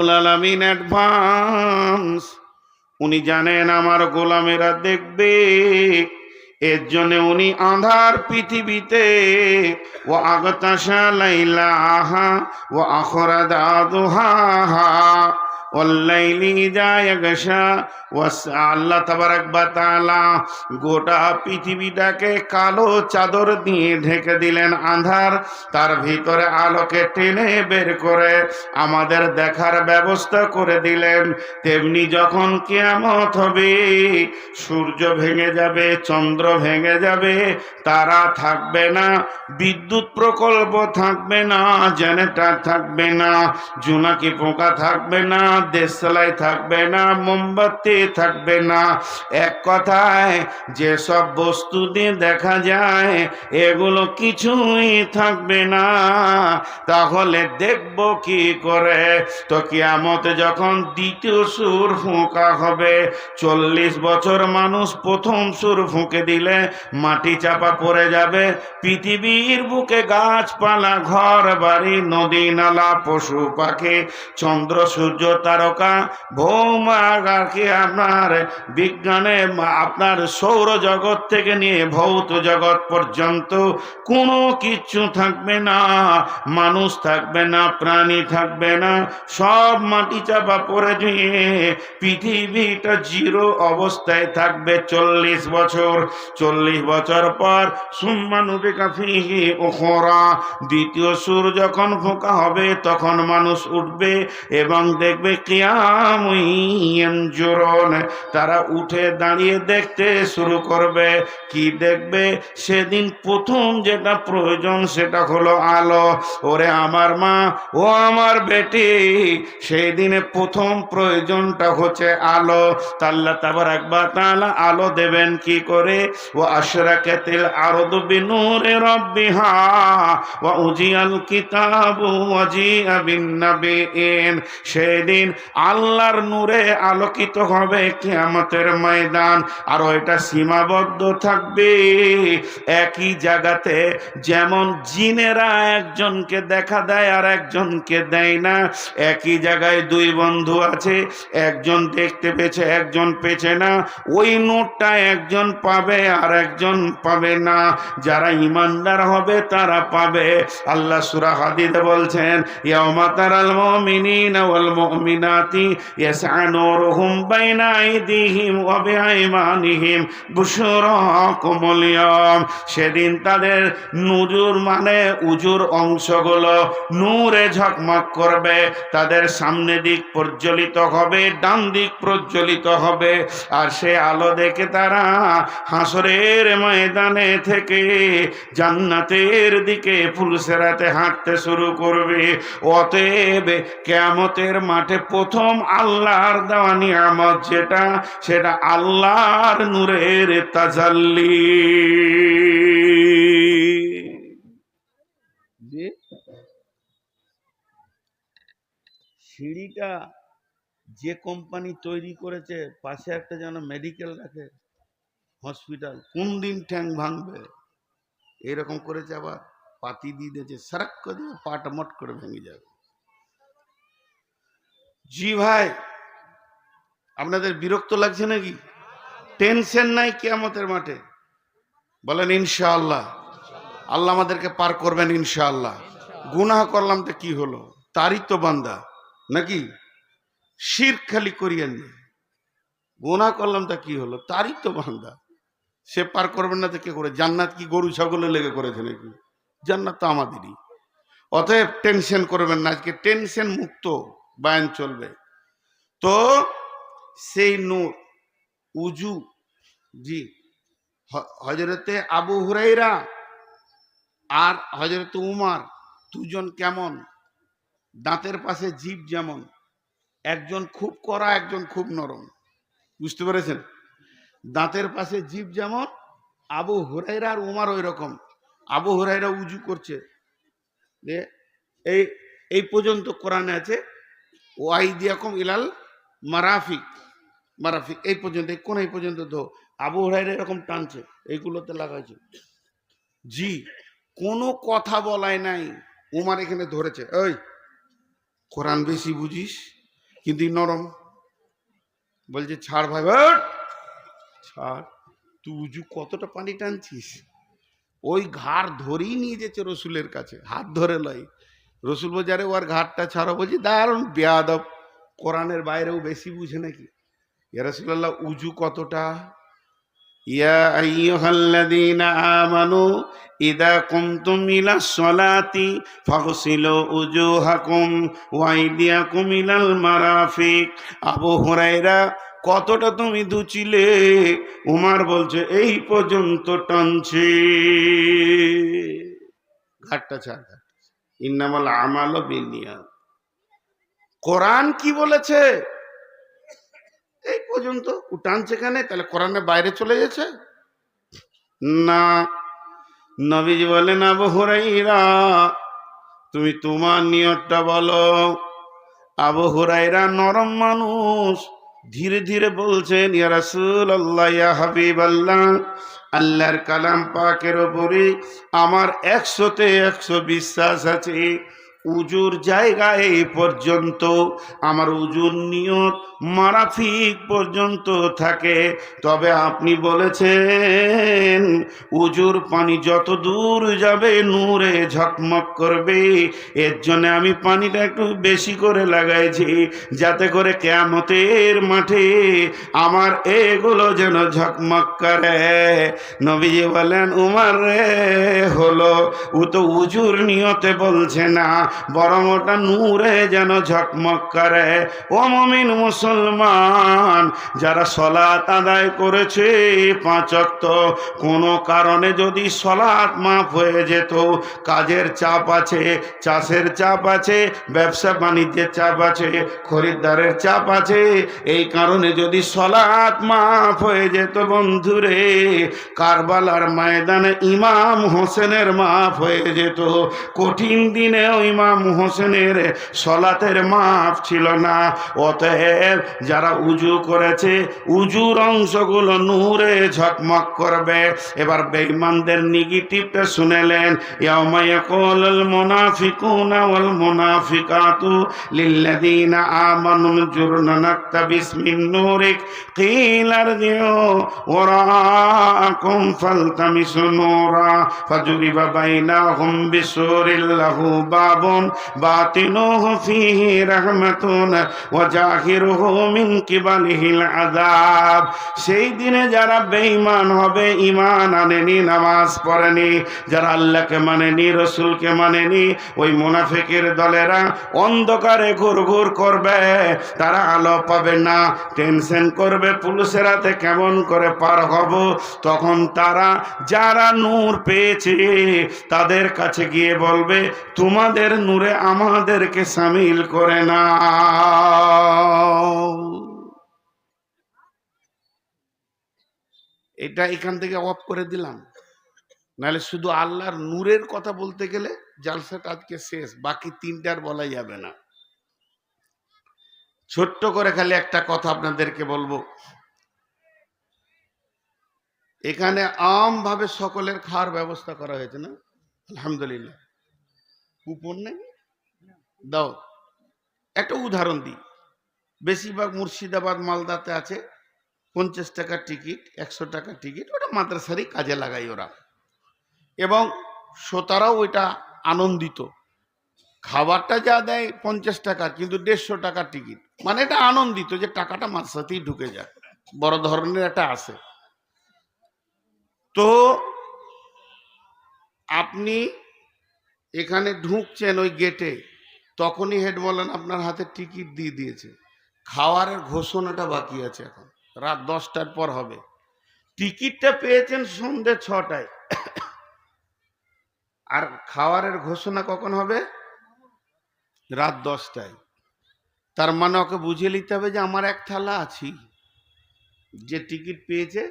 আলামিন অ্যাডভান্স, উনি জানেন আমার গোলামেরা দেখবে, এর জন্য উনি আঁধার পৃথিবীতে ও আগতাশা লাইলাহা ও আখরাদা দুহাহা ওয়াল্লাইলি ইযা ইয়াগশা আল্লাহ তাবারাক ওয়া তাআলা গোটা পৃথিবীটাকে কালো চাদর দিয়ে ঢেকে দিলেন, আঁধার, তার ভিতরে আলোকে টেনে বের করে আমাদের দেখার ব্যবস্থা করে দিলেন। তেমনি যখন কিয়ামত হবে, সূর্য ভেঙে যাবে, চন্দ্র ভেঙে যাবে, তারা থাকবে না, বিদ্যুৎ প্রকল্প থাকবে না, জেনারেটর থাকবে না, জোনাকি পোকা থাকবে না, দেশলাই থাকবে না, মোমবাতি থাকবে না। এক কথায় যেসব বস্তু দিয়ে দেখা যায় এগুলো কিছুই থাকবে না। তাহলে দেখব কি করে? তো কিয়ামতে যখন দ্বিতীয় সুর ফুঁকা হবে, 40 বছর মানুষ প্রথম সুর ফুঁকে দিলে মাটি চাপা পড়ে যাবে, পৃথিবীর বুকে গাছপালা, ঘর বাড়ি, নদী নালা, পশু পাখি, চন্দ্র সূর্য তারকা, ভৌমাগারকে আপনার বিজ্ঞানে আপনার সৌরজগৎ থেকে নিয়ে ভৌত জগৎ পর্যন্ত কোনো কিছু থাকবে না, মানুষ থাকবে না, প্রাণী থাকবে না, সব মাটি চাপা পড়ে দিয়ে পৃথিবীটা জিরো অবস্থায় থাকবে 40 বছর। 40 বছর পর সুম্মা নুফিখা ফীহি উখরা, দ্বিতীয় সুর যখন ফোঁকা হবে তখন মানুষ উঠবে এবং দেখবে কিয়ামুন ইয়ানজুরুন, তারা উঠে দাঁড়িয়ে দেখতে শুরু করবে। কি দেখবে? সেদিন প্রথম যেটা প্রয়োজন সেটা হলো আলো। ওরে আমার মা, ও আমার বেটি, সেই দিনে প্রথম প্রয়োজনটা হচ্ছে আলো। আল্লাহ তাবারাক ওয়া তাআলা আলো দেবেন কি করে? ওয়া আশরাকাতিল আরদু বিনূরি রাব্বিহা ওয়া উজিয়াল কিতাবু ওয়া জিআ বিন নাবিয়িন, সেদিন আল্লাহর নূরে আলোকিত হবে কিয়ামতের ময়দান। আর এটা সীমাবদ্ধ থাকবে একই জায়গাতে। যেমন জিনেরা একজনকে দেখা দেয় আর একজনকে দেয় না, একই জায়গায় দুই বন্ধু আছে, একজন দেখতে পেয়েছে একজন পেয়েছে না, ওই নোটটা একজন পাবে আর একজন পাবে না। যারা ইমানদার হবে তারা পাবে। আল্লাহ সূরা হাদীদে বলছেন, ইয়াউমা তারাল মুমিনিনা ওয়াল মুমিনাতি ইয়াসআ নূরুহুম বাইনা আইদিহিম ওয়া বিআইমানিহিম বুশরাকুমুল ইয়াওম, সেদিন তাদের নুজুর মানে উজুর অংশগুলো নূরে ঝকমক করবে, তাদের সামনে দিক প্রজ্বলিত হবে, ডান দিক প্রজ্বলিত হবে। আর সে আলো দেখে তারা হাসরের ময়দানে থেকে জান্নাতের দিকে ফুলসেরাতে হাঁটতে শুরু করবে। অতএব কিয়ামতের মাঠে প্রথম আল্লাহর দেওয়া নিয়ামত যেটা, সেটা আল্লাহর নূরের তাজাল্লি। সিঁড়িটা যে কোম্পানি তৈরি করেছে, পাশে একটা যেন মেডিকেল রাখে, হসপিটাল, কোন দিন ঠ্যাং ভাঙবে এরকম করেছে, আবার পাতি দিয়ে দিয়েছে, সারাক করে দিয়ে পাটা মট করে ভেঙে যাবে। জি ভাই, আপনাদের বিরক্ত লাগছে নাকি? টেনশন নাই কিয়ামতের মাঠে? বলেন ইনশাআল্লাহ। আল্লাহ আমাদেরকে পার করবেন ইনশাআল্লাহ। গুনাহ করলাম তো কি হলো, তারই তো বান্দা নাকি? শিরক খালি করিয়েন না, গুনাহ করলাম তা কি হলো, তারই তো বান্দা, সে পার করবেন না তো কে করে? জান্নাত কি গরু ছাগলে লেগে করেছে নাকি? জান্নাত তো আমাদেরই। অতএব টেনশন করবেন না, আজকে টেনশন মুক্ত বয়ান চলবে। তো সেই নূর উজু, জি, হযরতে আবু হুরায়রা আর হযরতে উমর দুজন কেমন? দাঁতের পাশে জিভ যেমন, একজন খুব কড়া একজন খুব নরম, বুঝতে পেরেছেন? দাঁতের পাশে জিভ যেমন, আবু হুরায়রা আর উমর ওই রকম। আবু হুরায়রা উজু করছে, এই এই পর্যন্ত কোরআনে আছে, ওয়াইদিয়াকুম ইলাল মারাফিক, মারাফিক এই পর্যন্ত, এই কোন এই পর্যন্ত ধো। আবু হুরায়রা এরকম টানছে, এইগুলোতে লাগাইছে। জি, কোনো কথা বলায় নাই। উমর এখানে ধরেছে, ওই কোরআন বেশি বুঝিস, কিন্তু নরম। বলছে ছাড় ভাই, হট, ছাড়। তুই উজু কতটা পানি টানছিস? ওই ঘাড় ধরেই নিয়ে যেছে রসুলের কাছে, হাত ধরে লয়। রসুল বাজারে ওর ঘাটটা ছাড়ো। বলছি দারুণ বেয়াদব, কোরআনের বাইরেও বেশি বুঝে নাকি? ইয়া রাসূলুল্লাহ, উজু কতটা? ইয়া আইয়ুহাল্লাযীনা আমানু ইযা কুমতুম ইলাস সলাতি ফাগসিলু উজুহাকুম ওয়া আইদিয়াকুম ইলাল মারাফিক। আবু হুরায়রা, কতটা তুমি ধুছিলে? উমার বলছে এই পর্যন্ত টানছে। ঘাটটা ছাড়। ইন্নামাল আমালু বিন্নিয়াত। কোরআন কি বলেছে? এই পর্যন্ত টানছে কেন? তাহলে কোরআনের বাইরে চলে গেছে না। নবীজি বলেন, আবু হুরায়রা, তুমি তোমার নিয়তটা বলো। আবু হুরায়রা নরম মানুষ, ধীরে ধীরে বলছেন, ইয়া রাসূলুল্লাহ, ইয়া হাবিবাল্লাহ, আল্লাহর কালাম পাকের উপরে আমার 100-তে 100 বিশ্বাস আছে। উজুর জায়গায় এই পর্যন্ত, আমার উজুর নিয়ত মারাফিক পর্যন্ত থাকে। তবে আপনি বলেছেন উজুর পানি যত দূর যাবে নূরে ঝকমক করবে, এর জন্য আমি পানিটা একটু বেশি করে লাগাইছি, যাতে করে কিয়ামতের মাঠে আমার এগুলো যেন ঝকমক করে। নবীজি বলেন, উমার রে, হলো ও তো উজুর নিয়তে বলছে না, বরং ওটা নূরে যেন ঝকমক করে। ও মুমিন মুসলমান, যারা সলাত আদায় করেছে 5 ওয়াক্ত, কোনো কারণে যদি সলাত মাফ হয়ে যেত, কাজের চাপ আছে, চাষের চাপ আছে, ব্যবসা বাণিজ্যের চাপ আছে, খরিদ্দারের চাপ আছে, এই কারণে যদি সলাত মাফ হয়ে যেত, বন্ধুরে, কারবালার ময়দানে ইমাম হোসেনের মাফ হয়ে যেত। কঠিন দিনেও ইমাম হোসেনের সলাতের মাফ ছিল না। অতএব যারা উজু করেছে, উজুর অংশগুলো নূরে ঝকমক করবে। এবার বেঈমানদের নেগেটিভটা শুনেলেন, ইয়াউমা ইয়াকুলুল মুনাফিকুনা ওয়াল মুনাফিকাতু লিল্লাযীনা আমানু জুরনা নাকতাবিস মিন নূরিক কিলা ইরজিউ ওয়ারাআকুম ফালতামিসু নূরা ফাজুরিবা বাইনাহুম বিসুরিল লাহু বাবুন বাতিনুহু ফীহি রাহমাতুন ওয়া জাহিরুহু মিন কিবালিহিল আযাব। সেই দিনে যারা বেঈমান হবে, ঈমান আনেনি, নামাজ পড়েনি, যারা আল্লাহকে মানেনি, রসুলকে মানেনি, ওই মুনাফিকের দলেরা অন্ধকারে ঘুরঘুর করবে, তারা আলো পাবে না, টেনশন করবে পুলিশের হাতে কেমন করে পার হব। তখন তারা যারা নূর পেয়েছে তাদের কাছে গিয়ে বলবে, তোমাদের নূরে আমাদেরকে শামিল করে না। এটা এখান থেকে অফ করে দিলাম, নাহলে শুধু আল্লাহর নূরের কথা বলতে গেলে জালসাটা আজকে শেষ, বাকি 3টার বলা যাবে না। ছোট্ট করে খালি একটা কথা আপনাদেরকে বলবো, এখানে আমভাবে সকলের খাওয়ার ব্যবস্থা করা হয়েছে না? আলহামদুলিল্লাহ। কুপন নেই? দাও। একটা উদাহরণ দিই, বেশিরভাগ মুর্শিদাবাদ মালদাতে আছে 50 টাকার টিকিট, 100 টাকার টিকিট, ওটা মাদ্রাসারই কাজে লাগাই ওরা, এবং শ্রোতারাও ওইটা আনন্দিত। খাবারটা যা দেয় 50 টাকার, কিন্তু 150 টাকার টিকিট, মানে এটা আনন্দিত যে টাকাটা মাদ্রাসাতেই ঢুকে যায়, বড় ধরনের একটা আসে। তো আপনি এখানে ঢুকছেন ওই গেটে, তখনই হেড বলেন আপনার হাতে টিকিট দিয়ে দিয়েছে, খাওয়ারের ঘোষণাটা বাকি আছে, এখন রাত 10টার পর হবে। টিকিটটা পেয়েছেন সন্ধ্যে 6টায়, আর খাওয়ারের ঘোষণা কখন হবে? রাত 10টায়। তার মানে ওকে বুঝিয়ে নিতে হবে যে আমার এক থালা আছি। যে টিকিট পেয়েছে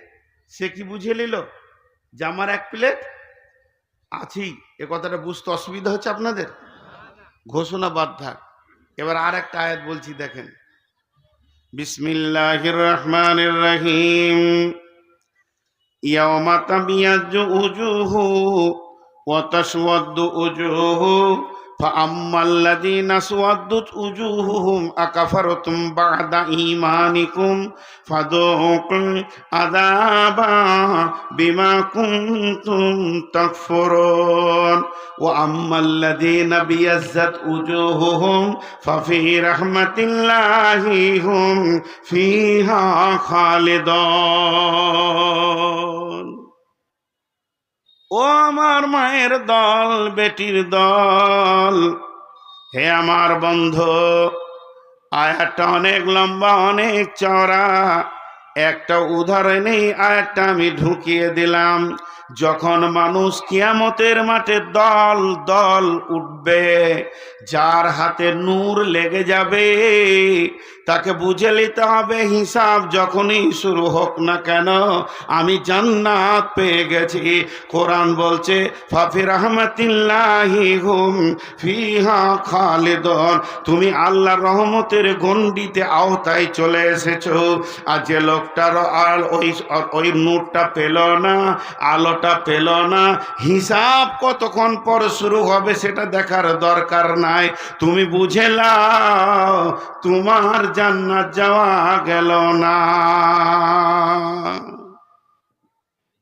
সে কি বুঝিয়ে নিল যে আমার এক প্লেট আছি। এ কথাটা বুঝতে অসুবিধা হচ্ছে আপনাদের? ঘোষণা বাদ থাক। এবার আর একটা আয়াত বলছি, দেখেন, বিসমিল্লাহির রহমানির রহিম। ইয়াওমা তাবিয়াজ্জু উজুহু ওয়া তাসওয়াদ্দু উজুহু فأما الذين اسودت وجوههم أكفرتم بعد إيمانكم فذوقوا العذاب بما كنتم تكفرون وأما الذين ابيضت وجوههم ففي رحمة الله هم فيها خالدون ও আমার মায়ের দল, বেটির দল, হে আমার বন্ধু, আয়াতটা অনেক লম্বা, অনেক চওড়া। একটা উদাহরণেই আয়াতটা আমি ঢুকিয়ে দিলাম। যখন মানুষ কিয়ামতের মাঠে দল দল উঠবে, যার হাতে নূর লেগে যাবে তাকে বুঝে নিতে হবে হিসাব যখনই শুরু হোক না কেন আমি জান্নাত পেয়ে গেছি। কোরআন বলছে ফাফি রাহমাতিল্লাহি হুম ফিহা খালিদুন, তুমি আল্লাহর রহমতের গণ্ডিতে আওতায় চলে এসেছো। আর যে লোকটার ওই নূরটা পেল না, আলোটা পেল না, হিসাব কতক্ষণ পর শুরু হবে সেটা দেখার দরকার নাই। তুমি বুঝে নাও তোমার জান্নাত যাওয়া গেল না।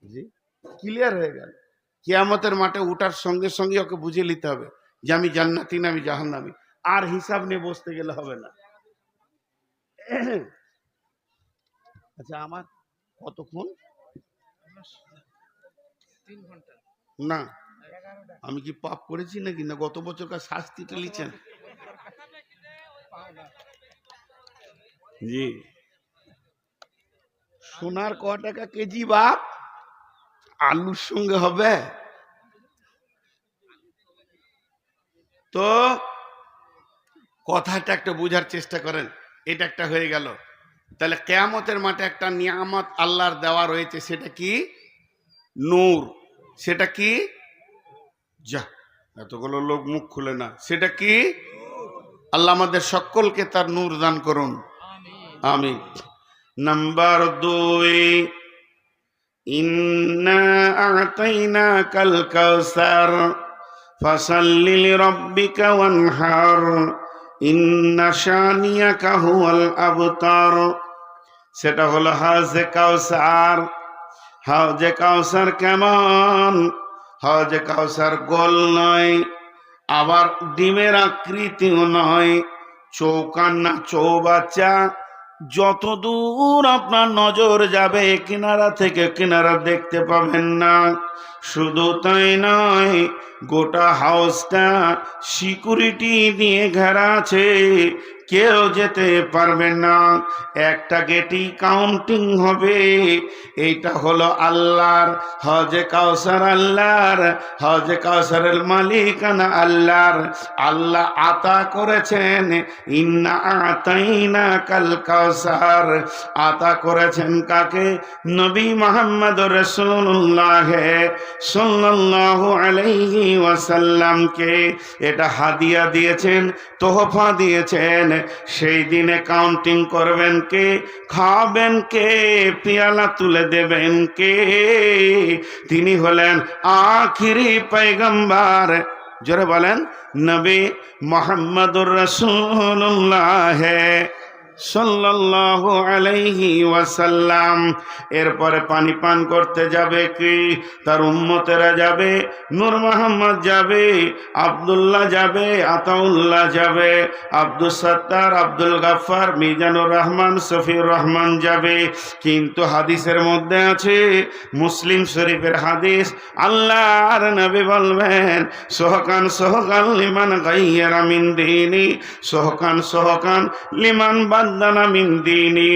জি, ক্লিয়ার হয়ে গেল। কিয়ামতের মাঠে উঠার সঙ্গে সঙ্গে ওকে বুঝে নিতে হবে যে আমি জান্নাতি না আমি জাহান্নামী। আর হিসাব নিয়ে বসতে গেলে হবে না। আচ্ছা, আমার কতক্ষণ? 3 ঘন্টা না। আমি কি পাপ করেছি নাকি, না গত বছরকার শাস্তিটা লিখছেন? জি, সোনার ক টাকা কেজি বাপ? আলুর সঙ্গে হবে? তো কথাটা একটা বোঝার চেষ্টা করেন। এটা একটা হয়ে গেল। তাহলে কিয়ামতের মাঠে একটা নিয়ামত আল্লাহর দেওয়া রয়েছে, সেটা কি? নূর। সেটা কি? যা, এতগুলো লোক মুখ খুলে না। সেটা কি? আল্লাহ আমাদের সকলকে তার নূর দান করুন, আমিন। নাম্বার 2, ইন্না আ'তাইনাকাল কাউসার ফাসাল্লি লিরাব্বিকা ওয়ানহার ইন্না শানিয়াকা হুয়াল আবতার। সেটা হলো হাউজে কাউসার। হাউজে কাউসার কেমন? হাউজে কাউসার গোল নয়, আবার ডিমের আকৃতিও নয়, চৌকান না চৌবাচ্চা। যত দূর আপনার নজর যাবে কিনারা থেকে কিনারা দেখতে পাবেন না। শুধু তাই নয়, গোটা হাউসটা সিকিউরিটি দিয়ে ঘেরা আছে, কেউ যেতে পারবে না। একটা গেটই কাউন্টিং হবে। এইটা হলো আল্লাহর হজে কাউসার, আল্লাহর হজে কাউসারের মালিকানা আল্লাহর। আল্লাহ আতা করেছেন, ইন্না আতাইনাকাল কাউসার। আতা করেছেন কাকে? নবী মুহাম্মদ রাসূলুল্লাহ সাল্লাল্লাহু আলাইহি ওয়াসাল্লামকে। এটা হাদিয়া দিয়েছেন, তোহফা দিয়েছেন। সেই দিনে কাউন্টিং করবেন কে? খাবেন কে? পেয়ালা তুলে দেবেন কে? তিনি হলেন আখিরি পয়গম্বর। জোরে বলেন, নবী মুহাম্মদুর রাসূলুল্লাহ সাল্লাল্লাহু আলাইহি ওয়াসাল্লাম। এরপরে পানি পান করতে যাবে কি? তার উম্মতেরা যাবে। নূর মোহাম্মদ যাবে, আব্দুল্লাহ যাবে, আতাউল্লাহ যাবে, আব্দুল সত্তার, আব্দুল গাফফার, মিজানুর রহমান, সফিউর রহমান যাবে। কিন্তু হাদিসের মধ্যে আছে, মুসলিম শরীফের হাদিস, আল্লাহর নবী বলবেন সোহকান সোহকান লিমান গায়্যারা মিন দীনি, সোহকান সোহকান লিমান বাদদানা মিন দীনি।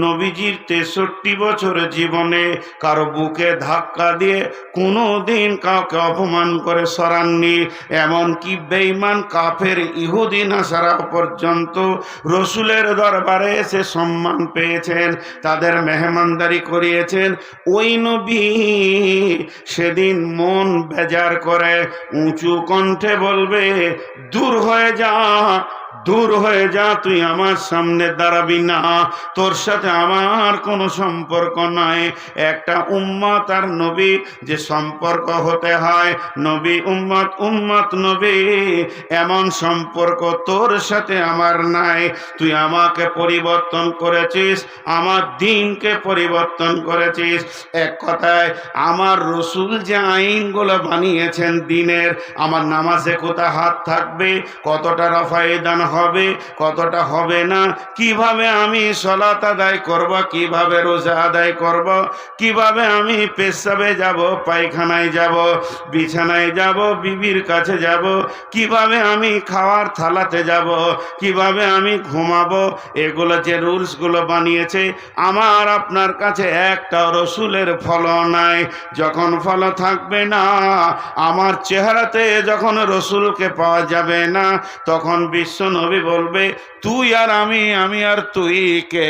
নবীজির 63 বছর জীবনে কারো বুকে ধাক্কা দিয়ে কোনো দিন কাউকে অপমান করে সরাননি। এমনকি বেঈমান কাফের ইহুদি নাসারা পর্যন্ত রসুলের দরবারে এসে সম্মান পেয়েছেন, তাদের মেহমানদারি করিয়েছেন। ওই নবী সেদিন মন বেজার করে উঁচু কণ্ঠে বলবে, দূর হয়ে যা দূর হয়ে যা, তুই আমার সামনে দাঁড়াবি না, তোর সাথে আমার কোনো সম্পর্ক নাই। একটা উম্মত আর নবী যে সম্পর্ক হতে হয়, নবী উম্মত, উম্মত নবী, এমন সম্পর্ক তোর সাথে আমার নাই। তুই আমাকে পরিবর্তন করেছিস, আমার দিনকে পরিবর্তন করেছিস। এক কথায় আমার রসুল যে আইনগুলো বানিয়েছেন দিনের, আমার নামাজে কোথা হাত থাকবে, কতটা রফায়েদান হবে, কতটা হবে না, কিভাবে আমি সালাত আদায় করব, কিভাবে রোজা আদায় করব, কিভাবে আমি পেশাবে যাব, পায়খানায় যাব, বিছানায় যাব, বিবির কাছে যাব, কিভাবে আমি খাওয়ার থালাতে যাব, কিভাবে আমি ঘুমাবো, এগুলো যে রুলসগুলো বানিয়েছে, আমার আপনার কাছে একটা রসুলের ফলো নাই। যখন ফলো থাকবে না, আমার চেহারাতে যখন রসুলকে পাওয়া যাবে না, তখন বিশ্ব নবী বলবে তুই আর আমি, আমি আর তুই কে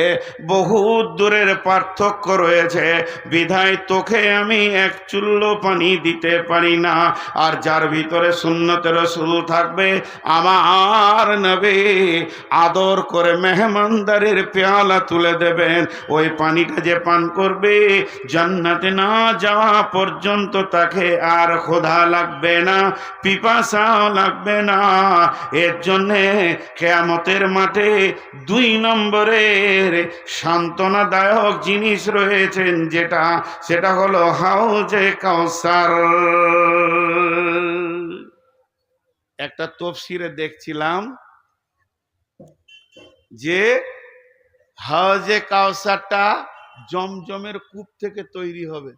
বহুত দূরের পার্থক্য রয়েছে, বিধায় তোকে আমি এক চুল্ল পানি দিতে পারি না। আর যার ভিতরে সুন্নতে রসুল থাকবে, আমার নবী আদর করে মেহমানদারির পেয়ালা তুলে দেবেন, ওই পানিটা যে পান করবে জান্নাতে না যাওয়া পর্যন্ত তাকে আর ক্ষুধা লাগবে না, পিপাসাও লাগবে না। এর জন্যে কিয়ামতের মাঠে 2 নম্বরের সান্ত্বনাদায়ক জিনিস রয়েছেন, সেটা হলো হাউজে কাউসার। একটা তাফসীরে দেখছিলাম যে হাউজে কাউসারটা জমজমের কূপ থেকে তৈরি হবে।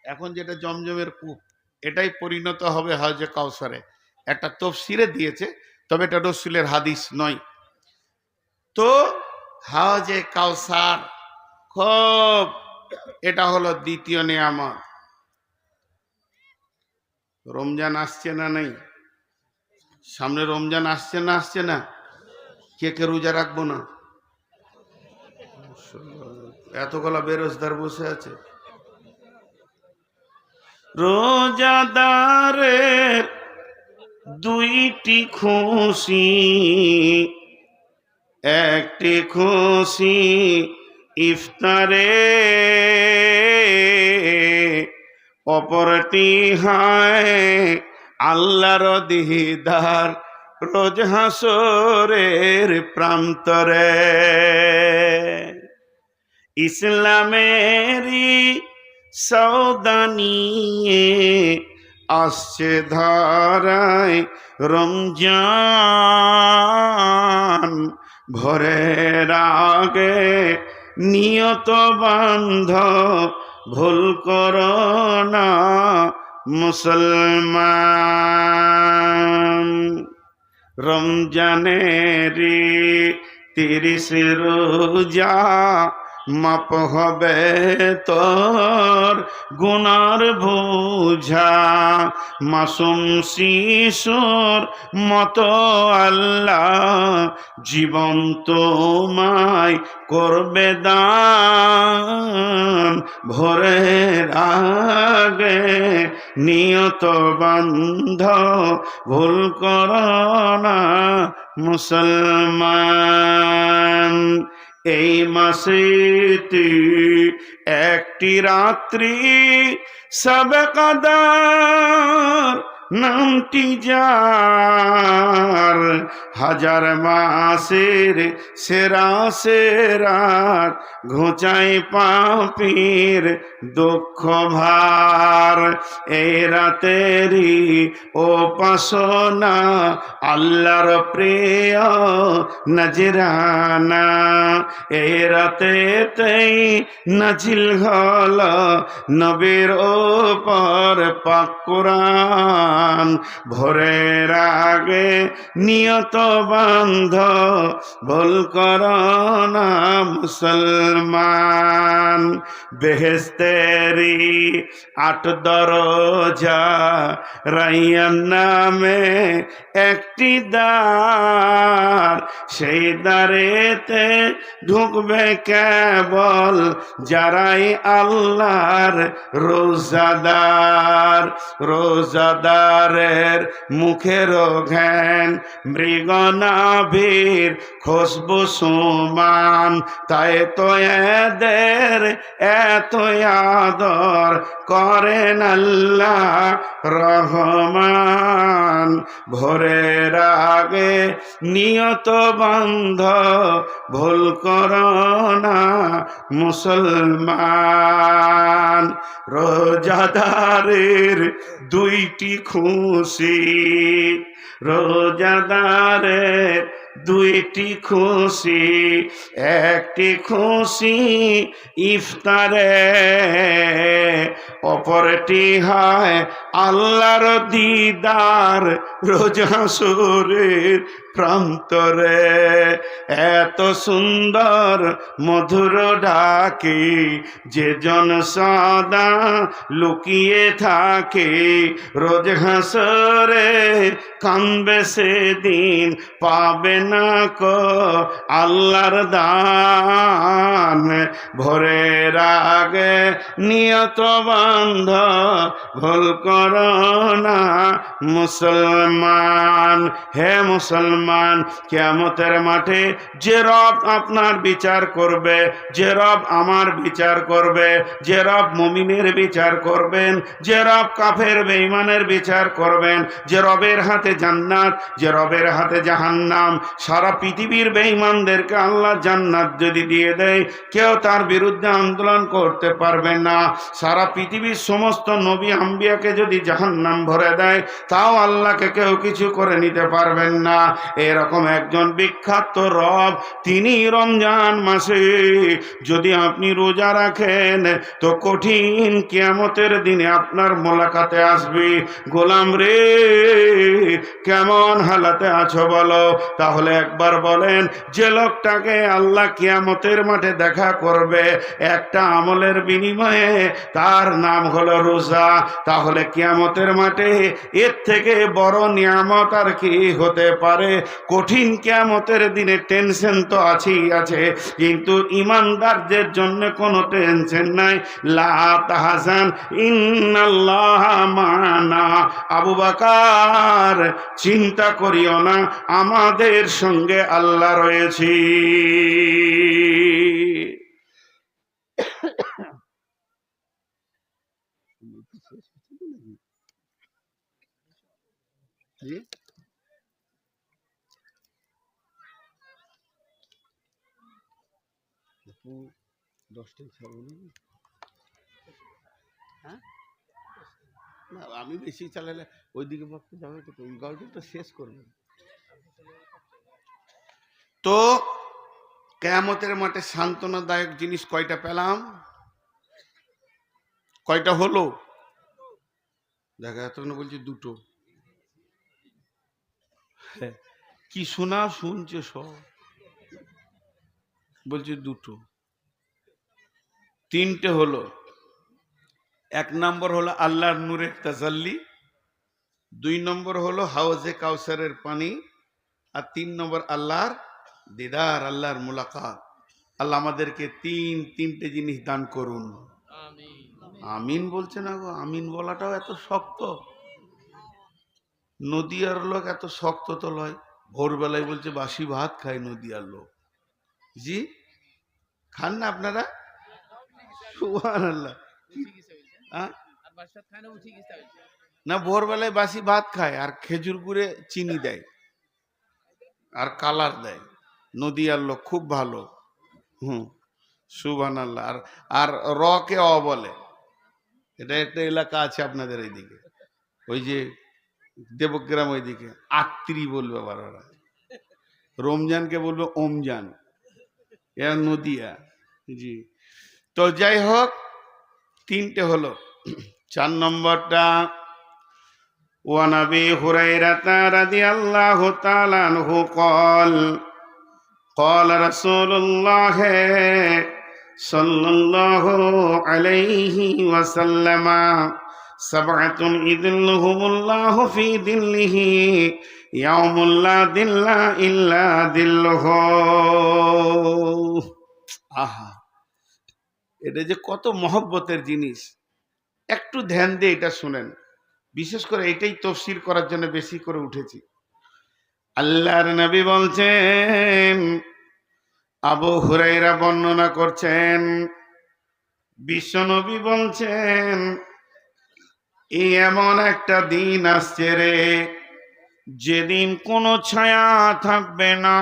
এখন যেটা জমজমের কূপ, এটাই পরিণত হবে হাউজে কাউসারে। একটা তাফসীরে দিয়েছে, তবে এটা রাসূলের হাদিস নয়। তো হাউজে কাউসার খুব, এটা হলো দ্বিতীয় নিয়ামত। রমজান আসছে না নেই? সামনে রমজান আসছে না আসছে না? কে কে রোজা রাখবো না? এতগুলা বেরোজগার বসে আছে। রোজাদারের 2টি খুশি, একটি খুশি ইফতারে, অপরটি হয় আল্লাহর দিদার রোজ হাসরের প্রান্তরে। ইসলামেরই সওদা নিয়ে আসছে ধারায় রমজান, ভোরের আগে নিয়ত বান্ধ, ভুল করো না মুসলমান। রমজানেরই 30 রোজা মাপ হবে তোর গুনার বোঝা, মাসুম শিশুর মতো আল্লাহ জীবন তোমায় করবে দান, ভোরের আগে নিয়ত বান্ধ, ভুল করো না মুসলমান। এই মাসেতে একটি রাত্রি সবে কদর নামটি যার, 1000 মাসের সেরা সেরাত ঘুচাই পাপীর দুঃখ ভার। এই রাতেরই উপাসনা আল্লাহর প্রিয় নজরানা, এই রাতেতেই নাজিল হল নবীর ওপর পাক কোরআন, ভোরের আগে নিয়ত বান্ধ, ভুল করো না মুসলমান। বেহেশতেরি 8 দরজা, রাইয়ান নামে একটি দ্বার, সেই দ্বারেতে ঢুকবে কেবল যারাই আল্লাহর রোজাদার। রোজাদার রোজাদারের মুখের ঘ্যান মৃগনাভির খুশবু সুমান, তাই তো এদের এত আদর করেন আল্লাহ রহমান। ভোরের আগে নিয়ত বন্ধ ভুল করো না মুসলমান। রোজাদারের দুইটি খুশি, রোজাদারের দুইটি খুশি, একটি খুশি ইফতারে, অপরটি হয় আল্লাহর দিদার রোজা সুরের প্রান্তরে। এত সুন্দর মধুর ডাকে যে জন সদা লুকিয়ে থাকে, রোজ হাসরে কানবে সেদিন পাবে না কো আল্লাহর দান। ভোরের আগে নিয়ত বন্ধ ভুল করো না মুসলমান। হে মুসলমান, কিয়ামতের মাঠে যে রব আপনার বিচার করবে, যে রব আমার বিচার করবে, যে রব মুমিনের বিচার করবেন, যে রব কাফের বেঈমানের বিচার করবেন, যে রবের হাতে জান্নাত, যে রবের হাতে জাহান্নাম, সারা পৃথিবীর বেঈমানদেরকে আল্লাহ জান্নাত যদি দিয়ে দেয়, কেউ তার বিরুদ্ধে আন্দোলন করতে পারবে না। সারা পৃথিবীর সমস্ত নবী আম্বিয়াকে যদি জাহান্নাম ভরে দেয়, তাও আল্লাহকে কেউ কিছু করে নিতে পারবেন না। এরকম একজন বিখ্যাত রব, তিনি রমজান মাসে যদি আপনি রোজা রাখেন, তো কঠিন কিয়ামতের দিনে আপনার মোলাকাতে আসবে। গোলাম রে, কেমন হালাতে আছো বলো? তাহলে একবার বলেন, যে লোকটাকে আল্লাহ কিয়ামতের মাঠে দেখা করবে একটা আমলের বিনিময়ে, তার নাম হলো রোজা। তাহলে কিয়ামতের মাঠে এর থেকে বড় নিয়ামত আর কি হতে পারে? কঠিন কিয়ামতের দিনে টেনশন তো আছেই আছে, কিন্তু ইমানদারদের জন্য কোনো টেনশন নাই। লা তাহজান ইন্নাল্লাহ মানা। আবু বকর, চিন্তা করিও না, আমাদের সঙ্গে আল্লাহ রয়েছে। না, আমি বেশি চালালে ওইদিকে ভাবতে যাবে তো, ওই গল্পটা শেষ করবে। তো কিয়ামতের মাঠে সান্ত্বনাদায়ক জিনিস কয়টা পেলাম? কয়টা হলো? দেখা এতক্ষণ বলছি দুটো। কি শোনা শুনছে সব, বলছে দুটো। তিনটে হলো। এক নম্বর হলো আল্লাহর নূরের তাজাল্লি, দুই নম্বর হলো হাউজে কাউসারের পানি, আর তিন নম্বর আল্লাহর দিদার, আল্লাহর মুলাকাত। আল্লাহ আমাদেরকে তিনটে জিনিস দান করুন। আমিন বলছে না গো, আমিন বলাটাও এত শক্ত। নদিয়ার লোক এত শক্ত তো লয়। ভোরবেলায় বলছে বাসি ভাত খায় নদিয়ার লোক। জি খান না আপনারা? সুবহানাল্লাহ। না, ভোরবেলায় বাসি ভাত খায় আর খেজুর গুড়ে চিনি দেয় আর কালার দেয়। নদিয়ার লোক খুব ভালো। সুবহানাল্লাহ। আর আর র কে অ বলে। এটা একটা এলাকা আছে আপনাদের এইদিকে, ওই যে দেবগ্রাম ওইদিকে আত্রি বলবে আবার ওরা। রমজানকে বলবে ওমজান। এরা নদিয়া। জি, তো যাই হোক, তিনটে হলো। চার নম্বরটা, ওয়ান আবি হুরায়রা রাদিয়াল্লাহু তাআলা আনহু قال قال رسول الله صلى الله عليه وسلم سبعة يظلهم الله في ظله يوم لا ظل إلا ظله। আহা, এটা যে কত মহব্বতের জিনিস, একটু ধ্যান দিয়ে এটা শুনেন। বিশেষ করে এটাই তফসির করার জন্য বেশি করে উঠেছি। আল্লাহর নবী বলছেন, আবু হুরায়রা বর্ণনা করছেন, বিশ্বনবী বলছেন, এই এমন একটা দিন আসছে রে, যেদিন কোনো ছায়া থাকবে না,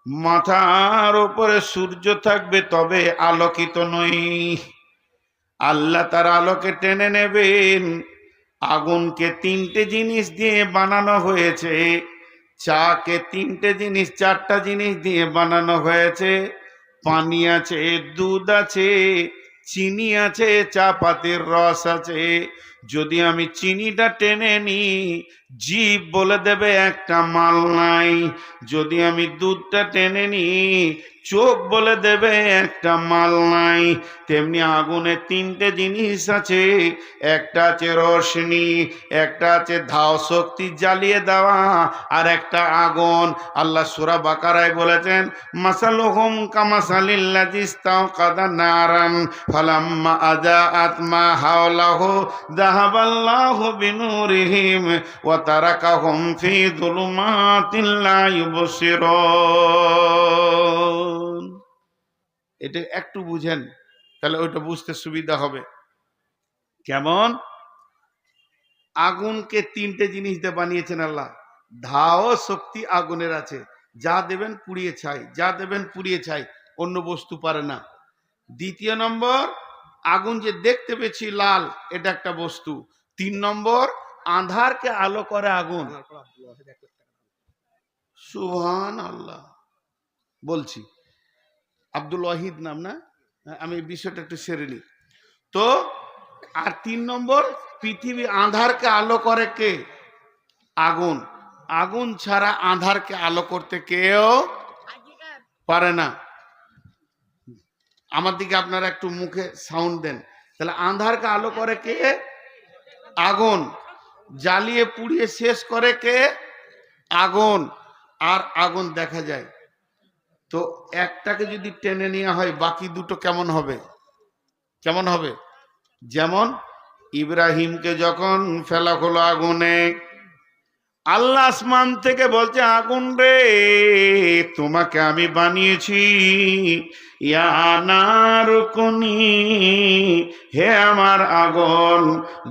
মাথার উপরে সূর্য থাকবে তবে আলোকিত নই। আল্লাহ তার আলোকে টেনে নেবেন। আগুনকে তিনটে জিনিস দিয়ে বানানো হয়েছে, চাকে তিনটে জিনিস, চারটা জিনিস দিয়ে বানানো হয়েছে। পানি আছে, দুধ আছে, চিনি আছে, চা পাতির রস আছে। যদি আমি চিনিটা টেনে নিই, জিভ বলে দেবে একটা মাল নাই। যদি আমি দুধটা টেনে নিই, চোখ বলে দেবে একটা মাল নাই। তেমনি আগুনে তিনটে জিনিস আছে, একটা আছে রোশনি, একটা আছে ধাও শক্তি জ্বালিয়ে দেওয়া, আর একটা আগুন। আল্লাহ সূরা বাকারায় বলেছেন, মাসালুহুম কামাসালিল্লাযী ইসতাওকাদা নারান ফালাম্মা আযাআত মা হাওলাহু যাহাবাল্লাহু বিনূরিহিম ওয়া তারাকাহুম ফি যুলুমাতিন লা ইউবসিরুন। এটা একটু বুঝেন, তাহলে ওইটা বুঝতে সুবিধা হবে। কেমন? আগুনকে তিনটে জিনিস দিয়ে বানিয়েছেন আল্লাহ। ধাও শক্তি আগুনের আছে, যা দেবেন পুড়িয়ে ছাই, যা দেবেন পুড়িয়ে ছাই, অন্য বস্তু পারে না। দ্বিতীয় নম্বর, আগুন যে দেখতে পেয়েছি লাল, এটা একটা বস্তু। 3 নম্বর, আঁধারকে আলো করে আগুন। সুবহানাল্লাহ। বলছি, আব্দুল ওয়াহিদ নাম না? আমি বিষয়টা একটু সেরে নিই তো। আর 3 নম্বর, পৃথিবী আঁধারকে আলো করে কে? আগুন। আগুন ছাড়া আঁধারকে আলো করতে কেউ পারে না। আমার দিকে আপনারা একটু মুখে সাউন্ড দেন। তাহলে আঁধারকে আলো করে কে? আগুন। জ্বালিয়ে পুড়িয়ে শেষ করে কে? আগুন। আর আগুন দেখা যায়। তো একটাকে যদি টেনে নেওয়া হয়, বাকি দুটো কেমন হবে? কেমন হবে? যেমন ইব্রাহিমকে যখন ফেলা হলো আগুনে, আল্লাহ আসমান থেকে বলছে, আগুন রে, তোমাকে আমি বানিয়েছি, ইয়া নারুকুনি, হে আমার আগুন,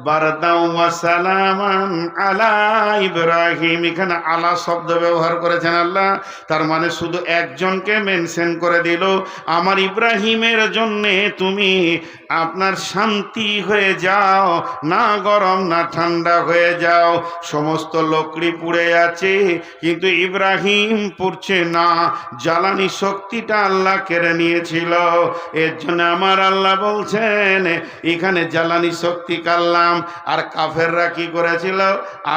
বারদাও ওয়া সালামান আলা ইব্রাহিম। এখানে আলা শব্দ ব্যবহার করেছেন আল্লাহ, তার মানে শুধু একজনকে মেনশন করে দিল, আমার ইব্রাহিমের জন্যে তুমি আপনার শান্তি হয়ে যাও, না গরম না ঠান্ডা হয়ে যাও। সমস্ত লোকড়ি পুড়ে আছে, কিন্তু ইব্রাহিম পুড়ছে না। জ্বালানি শক্তিটা আল্লাহ কেড়ে নিয়েছিল। এর জন্য আমার আল্লাহ বলছেন, এখানে জ্বালানি শক্তি কাল্লাম। আর কাফেররা কি করেছিল?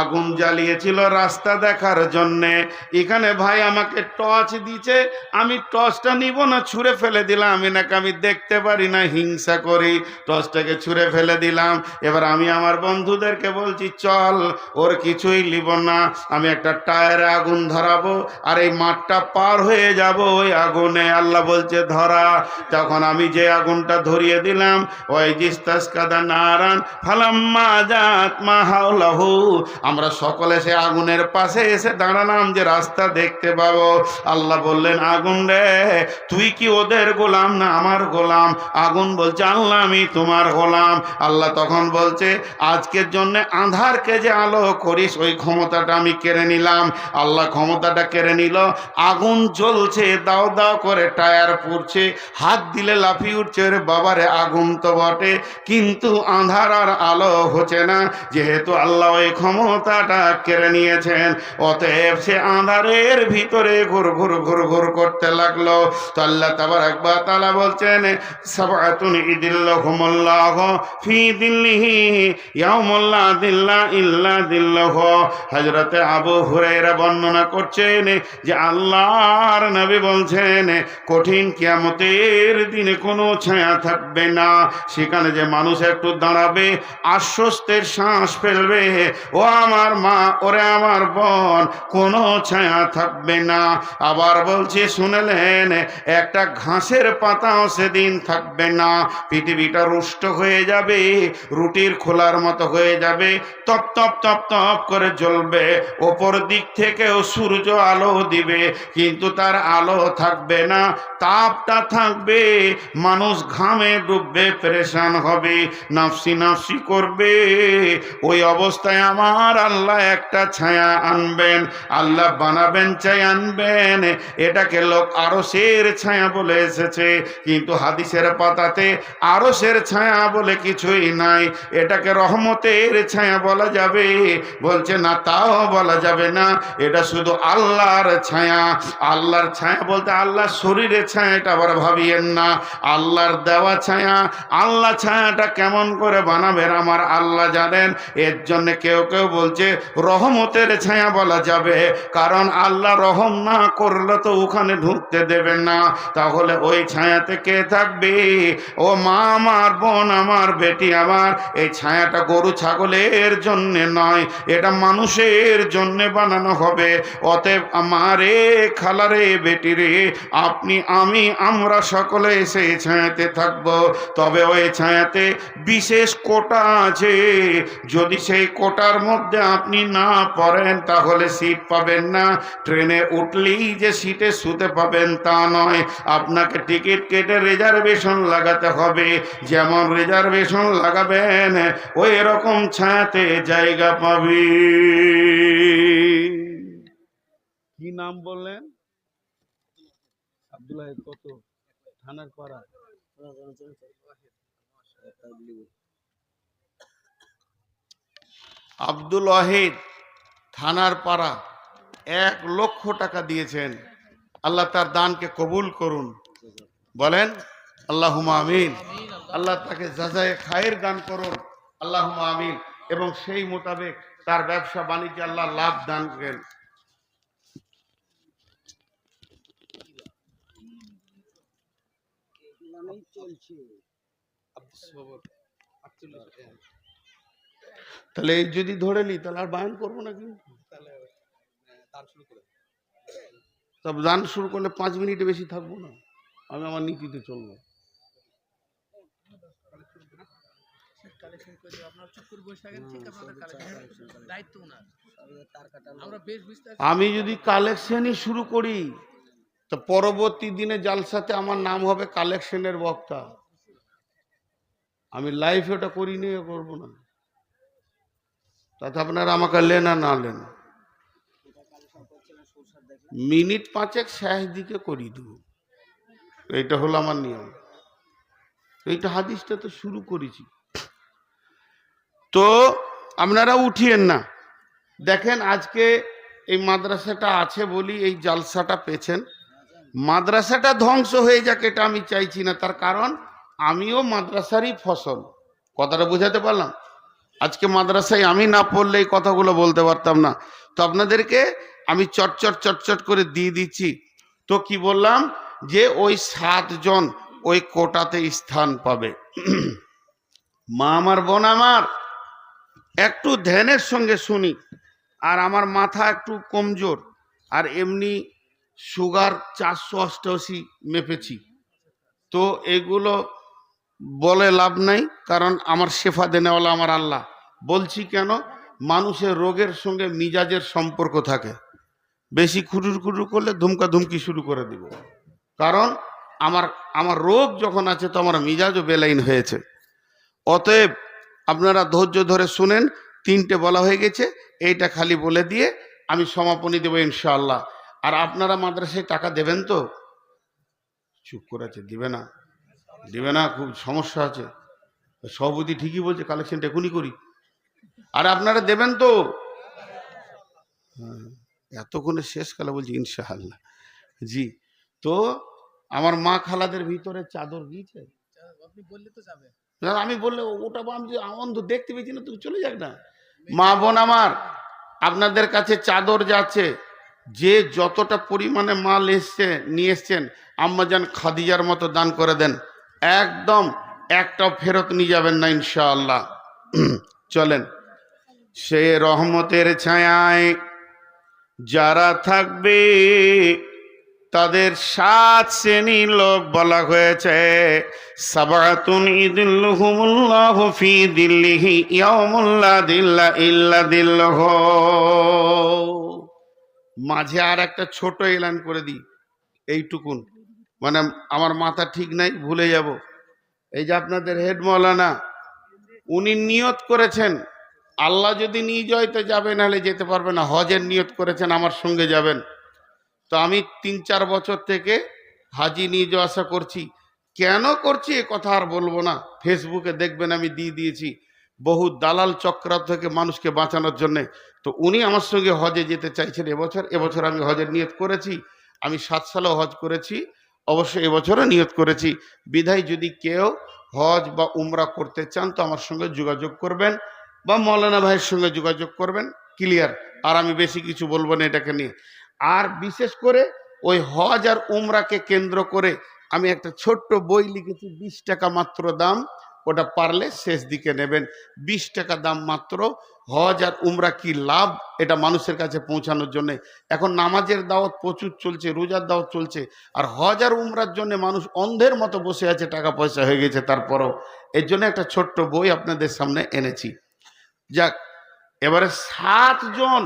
আগুন জ্বালিয়েছিল রাস্তা দেখার জন্যে। এখানে ভাই আমাকে টর্চ দিচ্ছে, আমি টর্চটা নিব না, ছুঁড়ে ফেলে দিলাম। এনাকে আমি দেখতে পারি না, হিংসা করি, টর্চটাকে ছুঁড়ে ফেলে দিলাম। এবার আমি আমার বন্ধুদেরকে বলছি, চল, ওর কিছুই লিব না, আমি একটা টায়ারে আগুন ধরাবো, আর এই মাঠটা পার হয়ে যাব ওই আগুনে। আল্লাহ বলছে ধরা। তখন আমি যে আগুনটা ধরিয়ে দিলাম, ওই জিস্তাসকাদা নারান ফালাম্মা জাত মা হাওলাহু, আমরা সকলে সে আগুনের পাশে এসে দাঁড়ালাম যে রাস্তা দেখতে পাবো। আল্লাহ বললেন, আগুন রে, তুই কি ওদের গোলাম না আমার গোলাম? আগুন বলছে, আল্লাহ আমি তোমার গোলাম। আল্লাহ তখন বলছে, আজকের জন্য আঁধারকে যে আলো করিস, ওই ক্ষমতাটা আমি কেড়ে নিলাম। আল্লাহ ক্ষমতাটা কেড়ে নিল। আগুন জ্বলছে, দাও দাও করে টায়ার পুড়ছে, হাত দিলে লাফিয়ে উঠছে, রে বাবারে আগুন তো বটে, কিন্তু আঁধার আর আলো হচ্ছে না। যেহেতু আল্লাহ ওই ক্ষমতাটা কেড়ে নিয়েছেন, অতএব সে আঁধারের ভিতরে ঘুর ঘুর ঘুর ঘুর করতে লাগলো। তো আল্লাহ তাবারাক ওয়া তাআলা বলছেন, সাবআতুন ইদিল্লাহুমুল্লাহু ফি দিল্লিহি ইয়াউমুল লা দিল্লা ইল্লা দিল্লাহু। হযরত হযরতে আবু হুরায়রা বর্ণনা করছেন যে আল্লাহর নবী বলছেন কঠিন কিয়ামতের দিনে কোনো ছায়া থাকবে না, সেখানে যে মানুষ একটু দাঁড়াবে আশ্বস্তের শ্বাস ফেলবে, ও আমার মা ওরে আমার বোন, কোনো ছায়া থাকবে না। আবার বলছি শুনলেন, একটা ঘাসের পাতাও সেদিন থাকবে না, পৃথিবীটা রুষ্ট হয়ে যাবে, রুটির খোলার মতো হয়ে যাবে, তপ তপ তপ তপ করে জ্বলবে, ওপর দিক থেকেও সূর্য আলো দিবে, কিন্তু তার আলো থাকবে না, তাপটা থাকবে, মানুষ ঘামে ডুববে, পেরেশান হবে, নাফসি নাফসি করবে। ওই অবস্থায় আমার আল্লাহ একটা ছায়া আনবেন, আল্লাহ বানাবেন ছায়া আনবেন, এটাকে লোক আরশের ছায়া বলে এসেছে, কিন্তু হাদিসের পাতাতে আরশের ছায়া বলে কিছুই নাই, এটাকে রহমতের ছায়া বলা যাবে। বলছে না, তাও বলা যাবে না, এটা শুধু আল্লাহর ছায়া। আল্লাহর ছায়া বলতে আল্লাহর শরীরের ছায়া, এটা আবার ভাবিয়েন না, আল্লাহর দেওয়া ছায়া। আল্লাহ ছায়াটা কেমন করে বানাবেন আমার আল্লাহ জানেন। এর জন্য কেউ কেউ বলছে রহমতের ছায়া বলা যাবে, কারণ আল্লাহ রহম না করলে তো ওখানে ঢুকতে দেবেন না, তাহলে ওই ছায়াতে কে থাকবে? ও মা আমার, বোন আমার, বেটি আমার, এই ছায়াটা গরু ছাগলের জন্য নয়, এটা মানুষের জন্য বানানো হবে। অতএব আমারে খালারে বেটি রে, আপনি আমি আমরা সকলে সেই ছায়াতে থাকব। তবে ওই ছায়াতে বিশেষ কোটা আছে, যদি সেই কোটার মধ্যে আপনি না পড়েন তাহলে সিট পাবেন না। ট্রেনে উঠলেই যে সিটে শুতে পাবেন তা নয়, আপনাকে টিকিট কেটে রিজার্ভেশন লাগাতে হবে, যেমন রিজার্ভেশন লাগাবেন ওই রকম ছায়াতে জায়গা পাবে। কি নাম বললেন? আব্দুল ওয়াহিদ। কত? থানার পাড়া। আব্দুল ওয়াহিদ, থানার পাড়া, 1,00,000 টাকা দিয়েছেন। আল্লাহ তার দানকে কবুল করুন, বলেন আল্লাহুম্মা আমিন। আল্লাহ তাকে জাযায়ে খায়ের দান করুন, আল্লাহুম্মা আমিন। এবং সেই মোতাবেক তার ব্যবসা বাণিজ্যে আল্লাহ লাভ দান করেন। তাহলে এই যদি ধরে নি তাহলে আর বায়ান করবো না, কিন্তু তবে দান শুরু করলে 5 মিনিটে বেশি থাকবো না, আমি আমার নীতিতে চলবো। আমি যদি কালেকশনই শুরু করি তো পরবর্তী দিনে জালসাতে আমার নাম হবে কালেকশনের বক্তা। আমি লাইফে ওটা করি নিয়ে করবো না, তাতে আপনারা আমাকে লেন আর না লেন, মিনিট 5 শেষ দিকে করি দেবো, এইটা হলো আমার নিয়ম। এইটা হাদিসটা তো শুরু করেছি, তো আপনারা উঠিয়েন না। দেখেন আজকে এই মাদ্রাসাটা আছে বলি এই জালসাটা পেয়েছেন, মাদ্রাসাটা ধ্বংস হয়ে যাক এটা আমি চাইছি না, তার কারণ আমিও মাদ্রাসারই ফসল। কথাটা বুঝাতে পারলাম? আজকে মাদ্রাসায় আমি না পড়লে এই কথাগুলো বলতে পারতাম না, তো আপনাদেরকে আমি চটচট চটচট করে দিয়ে দিচ্ছি। তো কি বললাম যে ওই 7 জন ওই কোটাতে স্থান পাবে। মা আমার, বোন আমার, একটু ধ্যানের সঙ্গে শুনি। আর আমার মাথা একটু কমজোর, আর এমনি সুগার 488 মেপেছি, তো এগুলো বলে লাভ নাই, কারণ আমার শেফা দেনেওয়ালা আমার আল্লাহ। বলছি কেন? মানুষের রোগের সঙ্গে মিজাজের সম্পর্ক থাকে, বেশি খুটুর খুটুর করলে ধুমকা ধুমকি শুরু করে দিব, কারণ আমার রোগ যখন আছে তো আমার মিজাজও বেলাইন হয়েছে। অতএব আপনারা ধৈর্য ধরে শুনেন, 3টে বলা হয়ে গেছে, এইটা খালি বলে দিয়ে আমি সমাপনী দেবো ইনশাআল্লাহ। আর আপনারা মাদ্রাসায় টাকা দেবেন তো? চুপ করে আছে, দিবে না, দিবে না, খুব সমস্যা আছে। সভাপতি ঠিকই বলছে, কালেকশনটা এখনই করি। আর আপনারা দেবেন তো? হ্যাঁ, এতক্ষণে শেষকালে বলছি ইনশাআল্লাহ। জি, তো আমার মা খালাদের ভিতরে চাদর গিয়েছে, আমি বললে ওটা আমি যে অন্ধ দেখতে পেয়েছি না, তুমি চলে যাক না। মা বোন আমার, আপনাদের কাছে চাদর যাচ্ছে, যে যতটা পরিমাণে মাল এসছে নিয়ে এসছেন আম্মাজান খাদিজার মতো দান করে দেন, একদম একটা ফেরত নিয়ে যাবেন না ইনশাআল্লাহ। চলেন, সে রহমতের ছায়ায় যারা থাকবে তাদের 7 শ্রেণীর লোক বলা হয়েছে। সাবাতুন ইযিল্লুহুমুল্লাহু ফি দিল্লিহি ইয়াউমুল লা দিল্লা ইল্লা দিল্লুহু। মাঝে আর একটা ছোট এলান করে দিই, এইটুকুন, মানে আমার মাথা ঠিক নাই, ভুলে যাব। এই যে আপনাদের হেড মৌলানা, উনি নিয়ত করেছেন আল্লাহ যদি নিয়ে যায় তো যাবেন, নাহলে যেতে পারবে না। হজের নিয়ত করেছেন আমার সঙ্গে যাবেন। তো আমি 3-4 বছর থেকে হাজি নিয়ে যাওয়া আসা করছি। কেন করছি এ কথা আর বলবো না, ফেসবুকে দেখবেন আমি দিয়ে দিয়েছি, বহু দালাল চক্রান্ত থেকে মানুষকে বাঁচানোর জন্যে। তো উনি আমার সঙ্গে হজে যেতে চাইছেন এবছর আমি হজের নিয়ত করেছি। আমি 7 সালেও হজ করেছি, অবশ্যই এবছরও নিয়ত করেছি। বিধায় যদি কেউ হজ বা উমরা করতে চান তো আমার সঙ্গে যোগাযোগ করবেন, বা মৌলানা ভাইয়ের সঙ্গে যোগাযোগ করবেন। ক্লিয়ার? আর আমি বেশি কিছু বলবো না এটাকে নিয়ে। আর বিশেষ করে ওই হজ আর উমরাকে কেন্দ্র করে আমি একটা ছোট্ট বই লিখেছি, 20 টাকা মাত্র দাম, ওটা পারলে শেষ দিকে নেবেন। 20 টাকা দাম মাত্র। হজ আর উমরা কি লাভ, এটা মানুষের কাছে পৌঁছানোর জন্য। এখন নামাজের দাওয়াত প্রচুর চলছে, রোজার দাওয়াত চলছে, আর হজ আর উমরার জন্য মানুষ অন্ধের মতো বসে আছে, টাকা পয়সা হয়ে গেছে তারপরও। এর জন্য একটা ছোট্ট বই আপনাদের সামনে এনেছি। যাক, এবারে 7 জন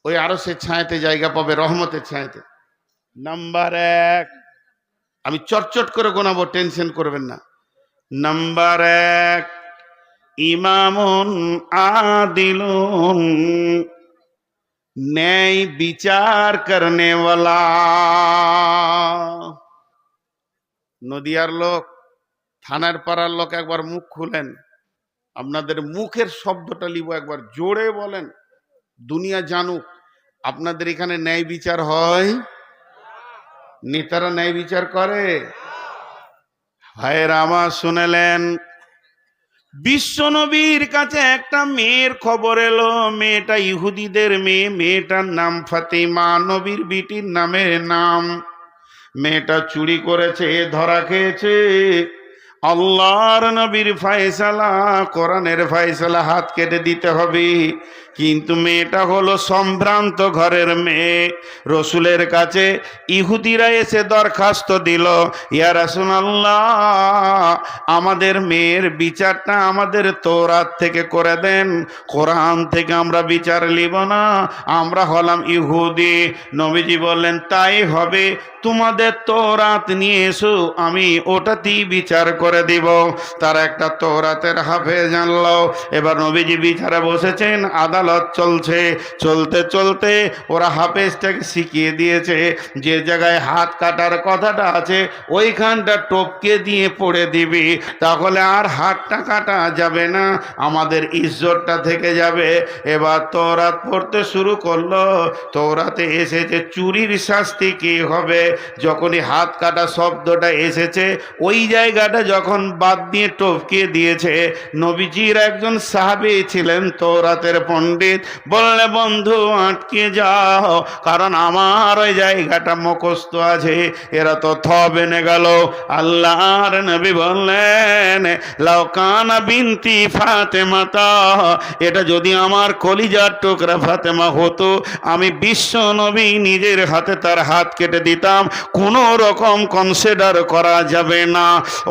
ওই আরশের ছায়াতে জায়গা পাবে, রহমতের ছায়াতে। নাম্বার 1, আমি চটচট করে গোনাবো, টেনশন করবেন না। নাম্বার 1, ইমামুন আদিলুন, ন্যায় বিচার করনে ওয়ালা। নদিয়ার লোক, থানার পাড়ার লোক, একবার মুখ খুলেন, আপনাদের মুখের শব্দটা লিব, একবার জোরে বলেন, দুনিয়া জানুক আপনাদের এখানে ন্যায় বিচার হয়। নেতারা ন্যায় বিচার করে? ভাইয়েরা আমার শুনেলেন, বিশ্ব নবীর কাছে একটা মেয়ের খবর এলো। মেয়েটা ইহুদিদের মেয়ে, মেয়েটার নাম ফাতিমা, নবীর বিটির নামের নাম। মেয়েটা চুরি করেছে, ধরা খেয়েছে। আল্লাহর নবীর ফয়সালা, কোরআনের ফয়সালা, হাত কেটে দিতে হবে। কিন্তু মেয়েটা হলো সম্ভ্রান্ত ঘরের মেয়ে। রসুলের কাছে ইহুদিরা এসে দরখাস্ত দিল, ইয়া রাসূলুল্লাহ, আমাদের মেয়ের বিচারটা আমাদের তওরাত থেকে করে দেন, কোরআন থেকে আমরা বিচার নিব না, আমরা হলাম ইহুদি। নবীজি বললেন, তাই হবে, তোমাদের তওরাত নিয়ে এসো, আমি ওটাতেই বিচার করে দিব। তার একটা তওরাতের হাফেজ আনলো। এবার নবীজি বিচারে বসেছেন, আদালত চলছে। চলতে চলতে ওরা হাফেজটাকে শিখিয়ে দিয়েছে, যে জায়গায় হাত কাটার কথাটা আছে ওইখানটা টপকে দিয়ে পড়ে দিবি, তাহলে আর হাতটা কাটা যাবে না, আমাদের ইজ্জতটা থেকে যাবে। এবার তওরাত পড়তে শুরু করলো। তওরাতে এসেছে চুরির শাস্তি কি হবে। যখনই হাত কাটা শব্দটা এসেছে, ওই জায়গাটা যখন বাদ দিয়ে টপকিয়ে দিয়েছে, নবীজির একজন সাহাবী ছিলেন তওরাতের পণ্ডিত, বললে, বন্ধু আটকে যাও, কারণ আমার ওই জায়গাটা মুখস্থ আছে। এরা তো বেনে গেল। আল্লাহর নবী বললেন, লাউ কানা বিনতি ফাতেমাতা, এটা যদি আমার কলিজার টুকরা ফাতেমা হতো, আমি বিশ্ব নবী নিজের হাতে তার হাত কেটে দিতাম, কোনো রকম কনসিডার করা যাবে না।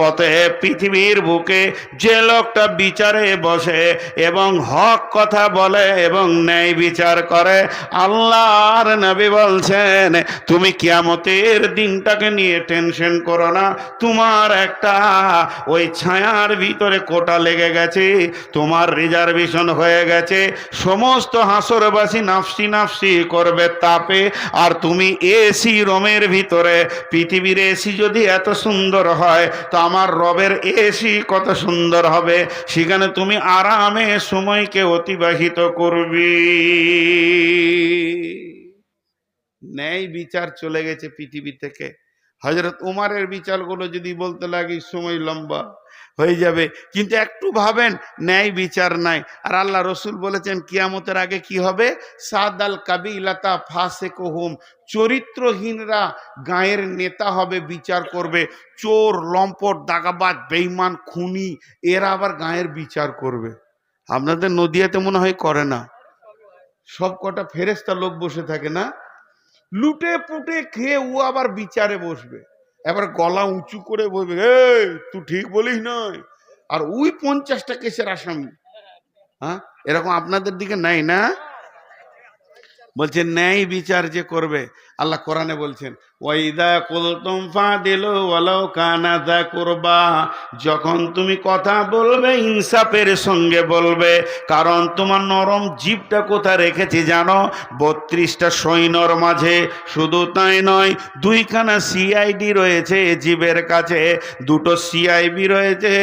অতএব পৃথিবীর বুকে যে লোকটা বিচারে বসে এবং হক কথা বলে এবং ন্যায় বিচার করে, আল্লাহর নবী বলছেন, তুমি কিয়ামতের দিনটাকে নিয়ে টেনশন করো না, তোমার একটা ওই ছায়ার ভিতরে কোটা লেগে গেছে, তোমার রিজার্ভেশন হয়ে গেছে। সমস্ত হাসরবাসী নাফসি নাফসি করবে তাপে, আর তুমি এসি রুমের ভিতরে। পৃথিবীর এসি যদি এত সুন্দর হয়, তো আমার রবের এসি কত সুন্দর হবে, সেখানে তুমি আরামে সময়কে অতিবাহিত করবি। ন্যায় বিচার চলে গেছে পৃথিবী থেকে। হযরত উমারের বিচারগুলো যদি বলতে লাগি সময় লম্বা হয়ে যাবে, কিন্তু একটু ভাবেন ন্যায় বিচার নাই। আর আল্লাহ রসুল বলেছেন কিয়ামতের আগে কি হবে? সাদাল কাবিলাতা ফাসিকুহুম, চরিত্রহীনরা গায়ের নেতা হবে, বিচার করবে। চোর, লম্পট, দাগাবাজ, বেঈমান, খুনি, এরা আবার গায়ের বিচার করবে। আপনাদের নদিয়াতে মনে হয় করে না? সব কটা ফেরেশতা লোক বসে থাকে না, লুটে পুটে খেয়ে ও আবার বিচারে বসবে, এবার গলা উঁচু করে বলবে, এই তুই ঠিক বলিস নয়, আর ওই 50টা কেসের আসামি। হ্যাঁ, এরকম আপনাদের দিকে নাই না? বলছেন ন্যায় বিচার যে করবে, আল্লাহ কোরআনে বলছেন ওয়াইদা কুলতুম ফাদিলু ওয়ালাউ কানা যা কুরবা, যখন তুমি কথা বলবে ইনসাফের সঙ্গে বলবে। কারণ তোমার নরম জিভটা কোথায় রেখেছি জানো? 32টা সৈন্যর মাঝে। শুধু তাই নয়, 2খানা সিআইডি রয়েছে জিভের কাছে, 2টো সিআইবি রয়েছে,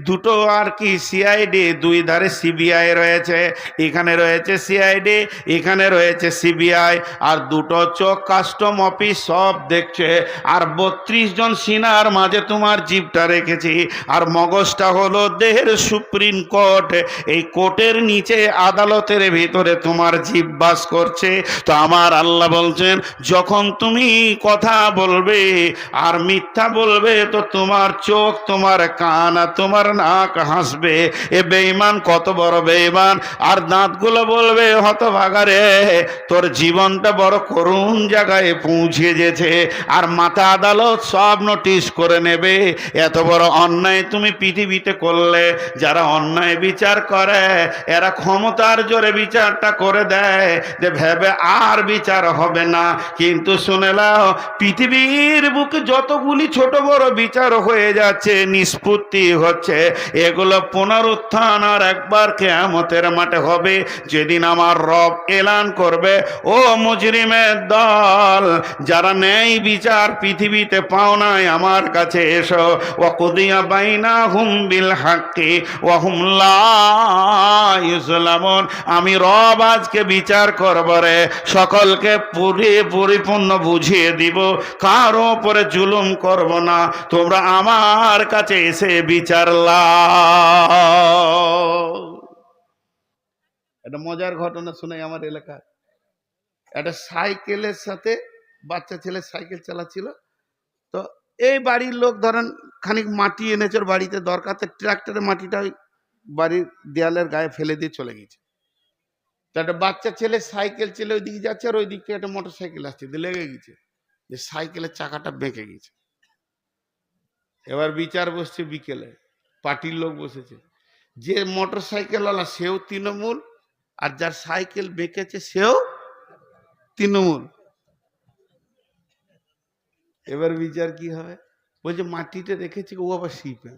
2টো আর কি সিআইডি, 2 ধারে সিবিআই রয়েছে। এখানে রয়েছে সিআইডি, এখানে রয়েছে সিবিআই, আর 2টো চোখ কাস্টম অফিস, সব দেখছে। আর 32 জন সিনার মাঝে তোমার জিভটা রেখেছি। আর মগজটা হলো দেহের সুপ্রিম কোর্ট, এই কোর্টের নিচে আদালতের ভিতরে তোমার জিভ বাস করছে। তো আমার আল্লাহ বলছেন যখন তুমি কথা বলবে আর মিথ্যা বলবে, তো তোমার চোখ, তোমার কান আর তোমার নাক হাসবে। এ বেঈমান কত বড় বেঈমান! আর দাঁতগুলো বলবে হতভাগারে, তোর জীবনটা বড় করুণ জায়গায় পৌঁছে গেছে। আর মাথা আদালত সব নোটিশ করে নেবে, এত বড় অন্যায় তুমি পৃথিবীতে করলে। যারা অন্যায় বিচার করে এরা ক্ষমতার জোরে বিচারটা করে দেয়, যে ভেবে আর বিচার হবে না। কিন্তু শুনে নাও, পৃথিবীর বুকে যতগুলি ছোট বড় বিচার হয়ে যাচ্ছে, নিষ্পত্তি হচ্ছে, এগুলো পুনরুত্থান আর একবার কিয়ামতের মাঠে হবে, যেদিন আমার রব এলান করবে, ও মুজরিমের দল, যারা ন্যায় বিচার পৃথিবীতে পাও নাই, আমার কাছে এসো। ওয়াকুদিয়া বাইনাহুম বিল হাক্কি ওয়া হুম লা ইউজলামুন। আমি রব আজকে বিচার করব রে, সকলকে পরিপূর্ণ বুঝিয়ে দিব, কারো উপরে জুলুম করব না। তোমরা আমার কাছে এসে বিচার লাও। একটা মজার ঘটনা শোনাই আমার এলাকায়। একটা সাইকেলের সাথে বাচ্চা ছেলে সাইকেল চালাচ্ছিল। তো এই বাড়ির লোক ধরেন খানিক মাটি এনেছে, ওর বাড়িতে দরকার, তো ট্রাক্টরের মাটিটা ওই বাড়ির দেয়ালের গায়ে ফেলে দিয়ে চলে গেছে। তো একটা বাচ্চা ছেলে সাইকেল চেলে ওই দিকে যাচ্ছে, আর ওই দিক থেকে একটা মোটর সাইকেল আসছে, লেগে গেছে, যে সাইকেলের চাকাটা বেঁকে গেছে। এবার বিচার বসছে বিকেলে, পার্টির লোক বসেছে, যে মোটর সাইকেলওয়ালা সেও তৃণমূল, আর যার সাইকেল বেঁকেছে সেও তৃণমূল। এবার বিচার কি হয়? বলছে মাটিতে রেখেছে, ও আবার শিপে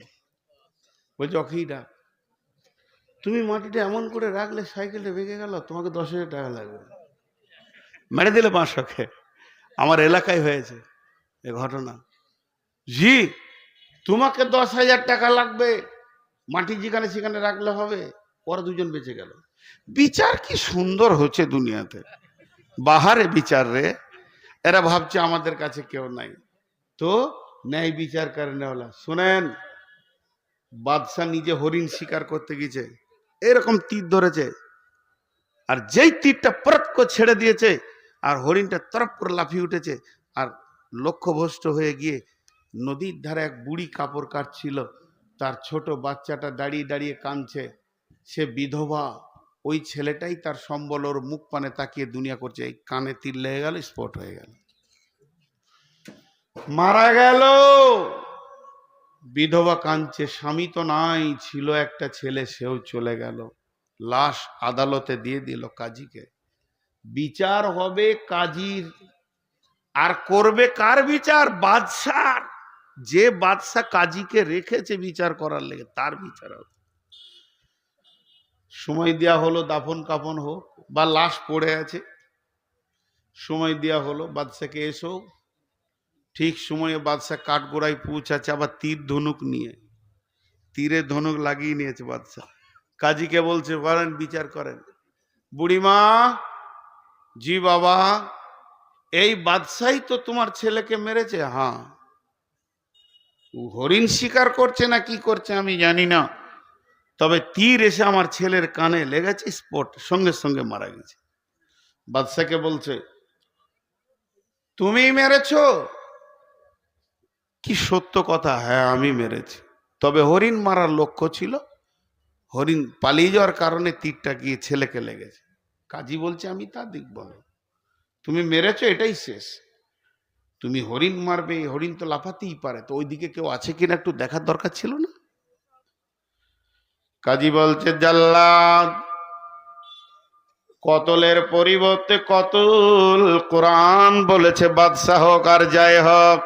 বলছে অখেই ডাক, তুমি মাটিটা এমন করে রাখলে সাইকেলটা বেঁকে গেল, তোমাকে 10,000 টাকা লাগবে। মেরে দিলে 500। আমার এলাকায় হয়েছে এ ঘটনা। জি, তোমাকে 10,000 টাকা লাগবে, মাটি যেখানে সেখানে রাখলে হবে। পরে 2জন বেঁচে গেল। বিচার কি সুন্দর হচ্ছে দুনিয়াতে, বাহারে বিচার রে। এরা ভাবছে আমাদের কাছে কেউ নাই। তো ন্যায় বিচার করে নেওয়ালা। শোনেন, বাদশাহ নিজে হরিণ শিকার করতে গেছে, এরকম তীর ধরেছে, আর যেই তীরটা পরত করে ছেড়ে দিয়েছে, আর হরিণটা তরফ করে লাফিয়ে উঠেছে, আর লক্ষ্যভ্রষ্ট হয়ে গিয়ে নদীর ধারে এক বুড়ি কাপড় কাটছিল, তার ছোট বাচ্চাটা দাঁড়িয়ে দাঁড়িয়ে কাঁদছে, সে বিধবা। ওই ছেলেটাই তার সম্বল, ওর মুখ পানে তাকিয়ে দুনিয়া করছে, এই কানে তীর লেগে গেল, স্পট হয়ে গেল, মারা গেল। বিধবা কাঁদছে, স্বামী তো নাই, ছিল একটা ছেলে, সেও চলে গেল। লাশ আদালতে দিয়ে দিল কাজীকে। বিচার হবে কাজীর, আর করবে কার বিচার? বাদশার। যে বাদশা কাজীকে রেখেছে বিচার করার লেগে, তার বিচার হবে। সময় দেওয়া হলো, দাফন কাফন হোক, বা লাশ পড়ে আছে, সময় দেওয়া হলো বাদশাকে, এসো। ঠিক সময়ে বাদশাহ কাঠগোড়ায় পৌঁছাচ্ছে, আবার তীর ধনুক নিয়ে, তীরে ধনুক লাগিয়ে নিয়েছে বাদশাহ। কাজীকে বলছে বলেন, বিচার করেন। বুড়িমা, জি বাবা, এই বাদশাই তো তোমার ছেলেকে মেরেছে। হ্যাঁ। হরিণ শিকার করছে না কি করছে আমি জানি না, তবে তীর এসে আমার ছেলের কানে লেগেছে, স্পট, সঙ্গে সঙ্গে মারা গেছে। বাদশাকে বলছে, তুমি মেরেছো? কি সত্য কথা, হ্যাঁ আমি মেরেছি, তবে হরিণ মারার লক্ষ্য ছিল, হরিণ পালিয়ে যাওয়ার কারণে তীরটা গিয়ে ছেলেকে লেগেছে। কাজী বলছে, আমি তা দেখব না, তুমি মেরেছো এটাই শেষ। তুমি হরিণ মারবে, হরিণ তো লাফাতেই পারে, তো ওইদিকে কেউ আছে কিনা একটু দেখার দরকার ছিল না? কাজী বলছে, জাল্লাদ, কতলের পরিবর্তে কতল কোরআন বলেছে, বাদশাহ হোক আর যাই হোক,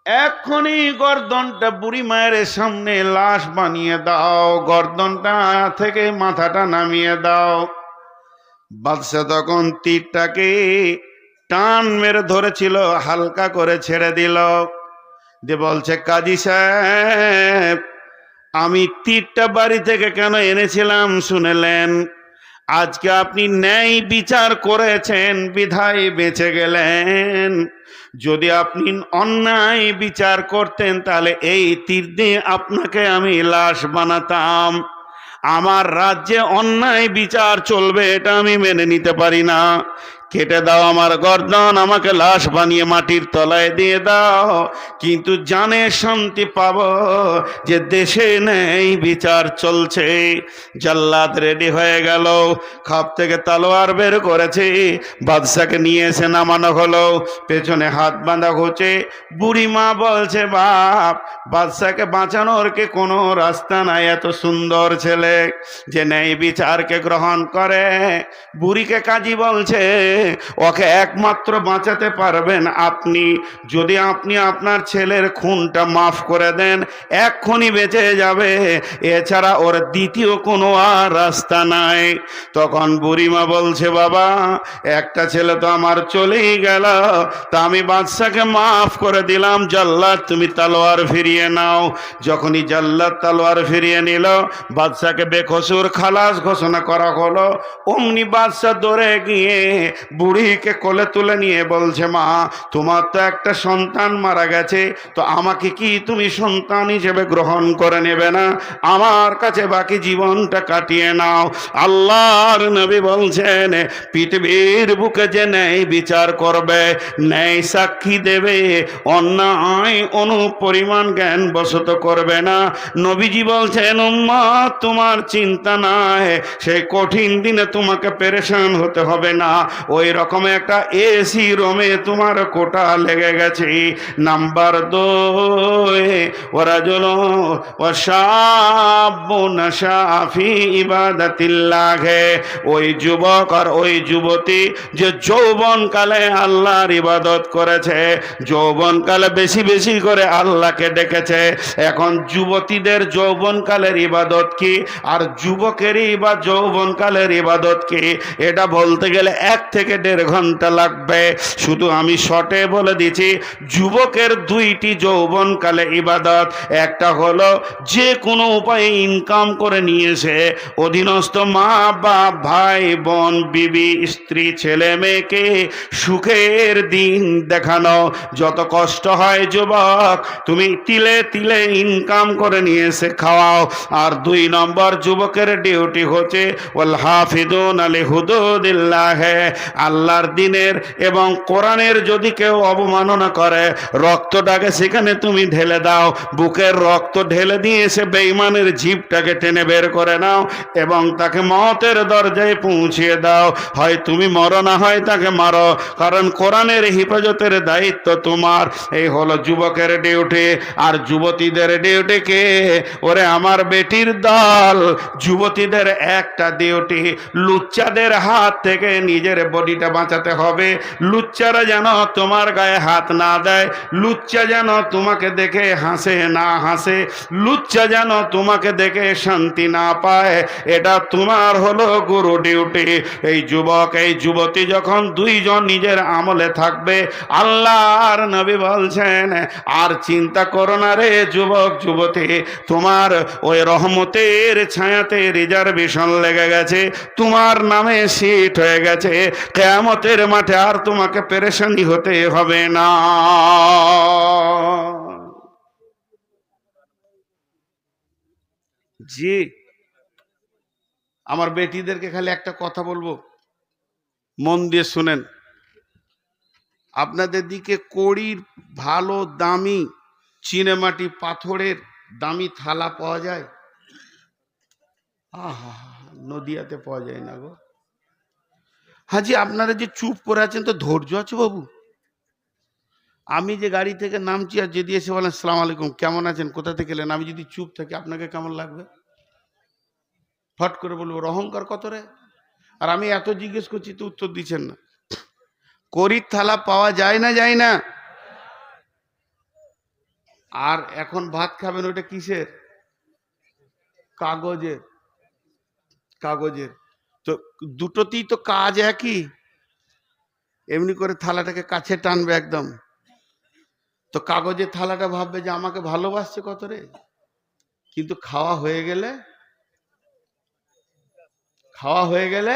এক্ষুনি গর্দনটা বুড়ি মায়ের সামনে লাশ বানিয়ে দাও, গর্দনটা থেকে মাথাটা নামিয়ে দাও। বাদশা তখন তীরটাকে টান মেরে ধরেছিল, হালকা করে ছেড়ে দিল, যে বলছে, কাজী সাহেব, আমি তীরটা বাড়ি থেকে কেন এনেছিলাম শুনেলেন? আজকে আপনি ন্যায় বিচার করেছেন বিধায় বেঁচে গেলেন, যদি আপনি অন্যায় বিচার করতেন তাহলে এই তীর দিয়ে আপনাকে আমি লাশ বানাতাম। আমার রাজ্যে অন্যায় বিচার চলবে, এটা আমি মেনে নিতে পারি না। কেটে দাও আমার গর্দন, আমাকে লাশ বানিয়ে মাটির তলায় দিয়ে দাও, কিন্তু জানে শান্তি পাব যে দেশে নেই বিচার চলছে। জাল্লাদ রেডি হয়ে গেল, খাপ থেকে তলোয়ার বের করেছে, বাদশাকে নিয়ে এসে নামানো হলো, পেছনে হাত বাঁধা ঘুচে। বুড়ি মা বলছে, বাপ, বাদশাকে বাঁচানোর কি কোনো রাস্তা নাই? এত সুন্দর ছেলে যে ন্যায় বিচারকে গ্রহণ করে। বুড়িকে কাজী বলছে, ওকে একমাত্র বাঁচাতে পারবেন আপনি, যদি আপনি আপনার ছেলের খুনটা মাফ করে দেন, এক্ষুনি বেঁচে যাবে, এছাড়া ওর দ্বিতীয় কোনো আর রাস্তা নাই। তখন বুড়িমা বলছে, বাবা, একটা ছেলে তো আমার চলেই গেল, তা আমি বাদশাকে মাফ করে দিলাম, জাল্লাদ তুমি তলোয়ার ফিরিয়ে নাও। যখনই জাল্লাদ তলোয়ার ফিরিয়ে নিল, বাদশাকে বেকসুর খালাস ঘোষণা করা হলো। অমনি বাদশা দৌড়ে গিয়ে বুড়িকে কোলে তুলে নিয়ে বলছে, মা, তোমার তো একটা সন্তান মারা গেছে, তো আমাকে কি তুমি সন্তান হিসেবে গ্রহণ করে নেবে না? আমার কাছে বাকি জীবনটা কাটিয়ে নাও। আল্লাহর নবী বলছেন, পৃথিবীর বুকে যে ন্যায় বিচার করবে, ন্যায় সাক্ষী দেবে, অন্যায় অনুপরিমাণ জ্ঞান বশত করবে না। নবীজি বলছেন, উম্মত, তোমার চিন্তা নাই, সেই কঠিন দিনে তোমাকে পেরেশান হতে হবে না, ওই রকম একটা এসি রুমে তোমার কোটা লেগে গেছে। নাম্বার 2, ওয়ারাজুল ওয়াশাবুন শাফি ইবাদাতিল্লাহ, ওই যুবক আর ওই যুবতী যে যৌবনকালে আল্লাহর ইবাদত করেছে, যৌবনকালে বেশি বেশি করে আল্লাহকে ডেকেছে। এখন যুবতীদের যৌবনকালের ইবাদত কি, আর যুবকেরই বা যৌবনকালের ইবাদত কি, এটা বলতে গেলে 1 থেকে 1.5 ঘন্টা লাগবে। শুধু আমি শর্টে বলে দিচ্ছি, যুবকের 2টি যৌবনকালে ইবাদত। একটা হলো যে কোনো উপায়ে ইনকাম করে নিয়েছে অধীনস্থ মা বাপ, ভাই বোন, বিবি, স্ত্রী, ছেলে মেয়েকে সুখের দিন দেখানো। যত কষ্ট হয় যুবক, তুমি তিলে তিলে ইনকাম করে নিয়ে এসে খাওয়াও। আর 2 নম্বর যুবকের ডিউটি হচ্ছে ওয়াল হাফিজুন আলি হুদুদিল্লাহ, আল্লাহর দিনের এবং কোরআনের যদি কেউ অবমাননা করে, রক্তটাকে সেখানে তুমি ঢেলে দাও, বুকের রক্ত ঢেলে দিয়ে এসে বেঈমানের জিভটাকে টেনে বের করে নাও এবং তাকে মওতের দরজায় পৌঁছিয়ে দাও। হয় তুমি মরো, না হয় তাকে মারো, কারণ কোরআনের হিফাজতের দায়িত্ব তোমার। এই হলো যুবকের ডিউটি। আর যুবতীদের ডিউটি কে? ওরে আমার বেটির দল, যুবতীদের একটা ডিউটি, লুচ্চাদের হাত থেকে নিজের বডিটা বাঁচাতে হবে। লুচ্চারা যেন তোমার গায়ে হাত না দেয়, লুচ্চা যেন তোমাকে দেখে হাসে না হাসে, লুচ্চা যেন তোমাকে দেখে শান্তি না পায়, এটা তোমার হলো গুরু ডিউটি। এই যুবক এই যুবতী যখন 2 জন নিজের আমলে থাকবে, আল্লাহর নবী বলছেন, আর চিন্তা করো না রে যুবক যুবতী, তোমার ওই রহমতের ছায়াতে রিজার্ভেশন লেগে গেছে, তোমার নামে সিট হয়ে গেছে, কিয়ামতের মাঠে আর তোমাকে পেরেশানি হতে হবে না। জি, আমার বেটিদেরকে খালি একটা কথা বলবো, মন দিয়ে শুনেন। আপনাদের দিকে কড়ির ভালো দামি চীনেমাটি পাথরের দামি থালা পাওয়া যায়? আহা, নদিয়াতে পাওয়া যায় না গো। হাজি আপনারা যে চুপ করে আছেন, তো ধৈর্য আছে বাবু? আমি যে গাড়ি থেকে নামছি আর যদি এসে বলেন সালাম আলাইকুম, কেমন আছেন, কোথা থেকে এলেন, আমি যদি চুপ থাকি আপনাকে কেমন লাগবে? ফট করে বলবো অহংকার কত রে। আর আমি এত জিজ্ঞেস করছি তো উত্তর দিচ্ছেন না। কড়ির থালা পাওয়া যায় না, যায় না? আর এখন ভাত খাবেন ওটা কিসের? কাগজের। কাগজের। তো দুটোতেই তো কাজ একই। এমনি করে থালাটাকে কাছে টানবে একদম, তো কাগজের থালাটা ভাববে যে আমাকে ভালোবাসছে কত রে। কিন্তু খাওয়া হয়ে গেলে, খাওয়া হয়ে গেলে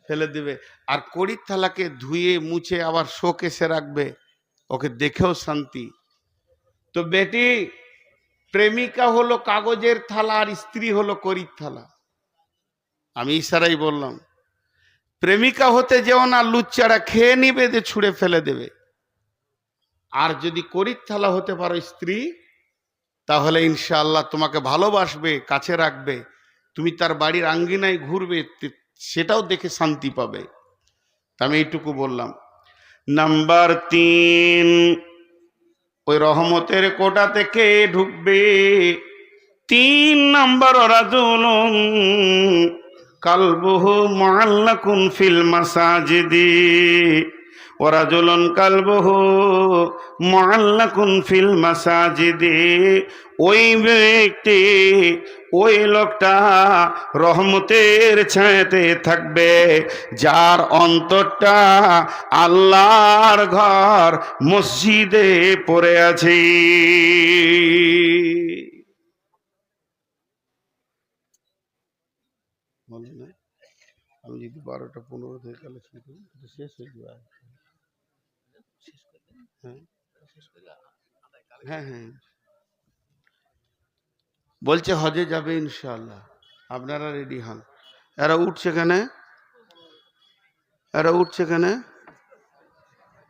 ফেলে দিবে। আর কড়ির থালাকে ধুয়ে মুছে আবার শোকেসে রাখবে, ওকে দেখেও শান্তি। তো বেটি, প্রেমিকা হলো কাগজের থালা আর স্ত্রী হলো কড়ির থালা। আমি ইশারাই বললাম, প্রেমিকা হতে যেও না, লুচ্চারা খেয়ে নিবে, যে ছুঁড়ে ফেলে দেবে। আর যদি কড়ির থালা হতে পারো স্ত্রী, তাহলে ইনশাআল্লাহ তোমাকে ভালোবাসবে, কাছে রাখবে, তুমি তার বাড়ির আঙ্গিনায় ঘুরবে, সেটাও দেখে শান্তি পাবে। আমি এইটুকু বললাম। নাম্বার 3, ওই রহমতের কোটা থেকে ঢুকবে 3 নম্বর, রাজুলুন কালবুহু মুআল্লাকুন ফিল মাসাজিদি, ওয়ারাজুলুন কালবুহু মুআল্লাকুন ফিল মাসাজিদি। ওই ব্যক্তি, ওই লোকটা রহমতের ছায়াতে থাকবে যার অন্তরটা আল্লাহর ঘর মসজিদে পড়ে আছে। আমি যদি 12টা 15 থেকে কালেকশন করি শেষ হয়ে যাবে। হ্যাঁ হ্যাঁ হ্যাঁ, বলছে হজে যাবে ইনশাআল্লাহ, আপনারা রেডি হন। এরা উঠছে কেন, এরা উঠছে কেন,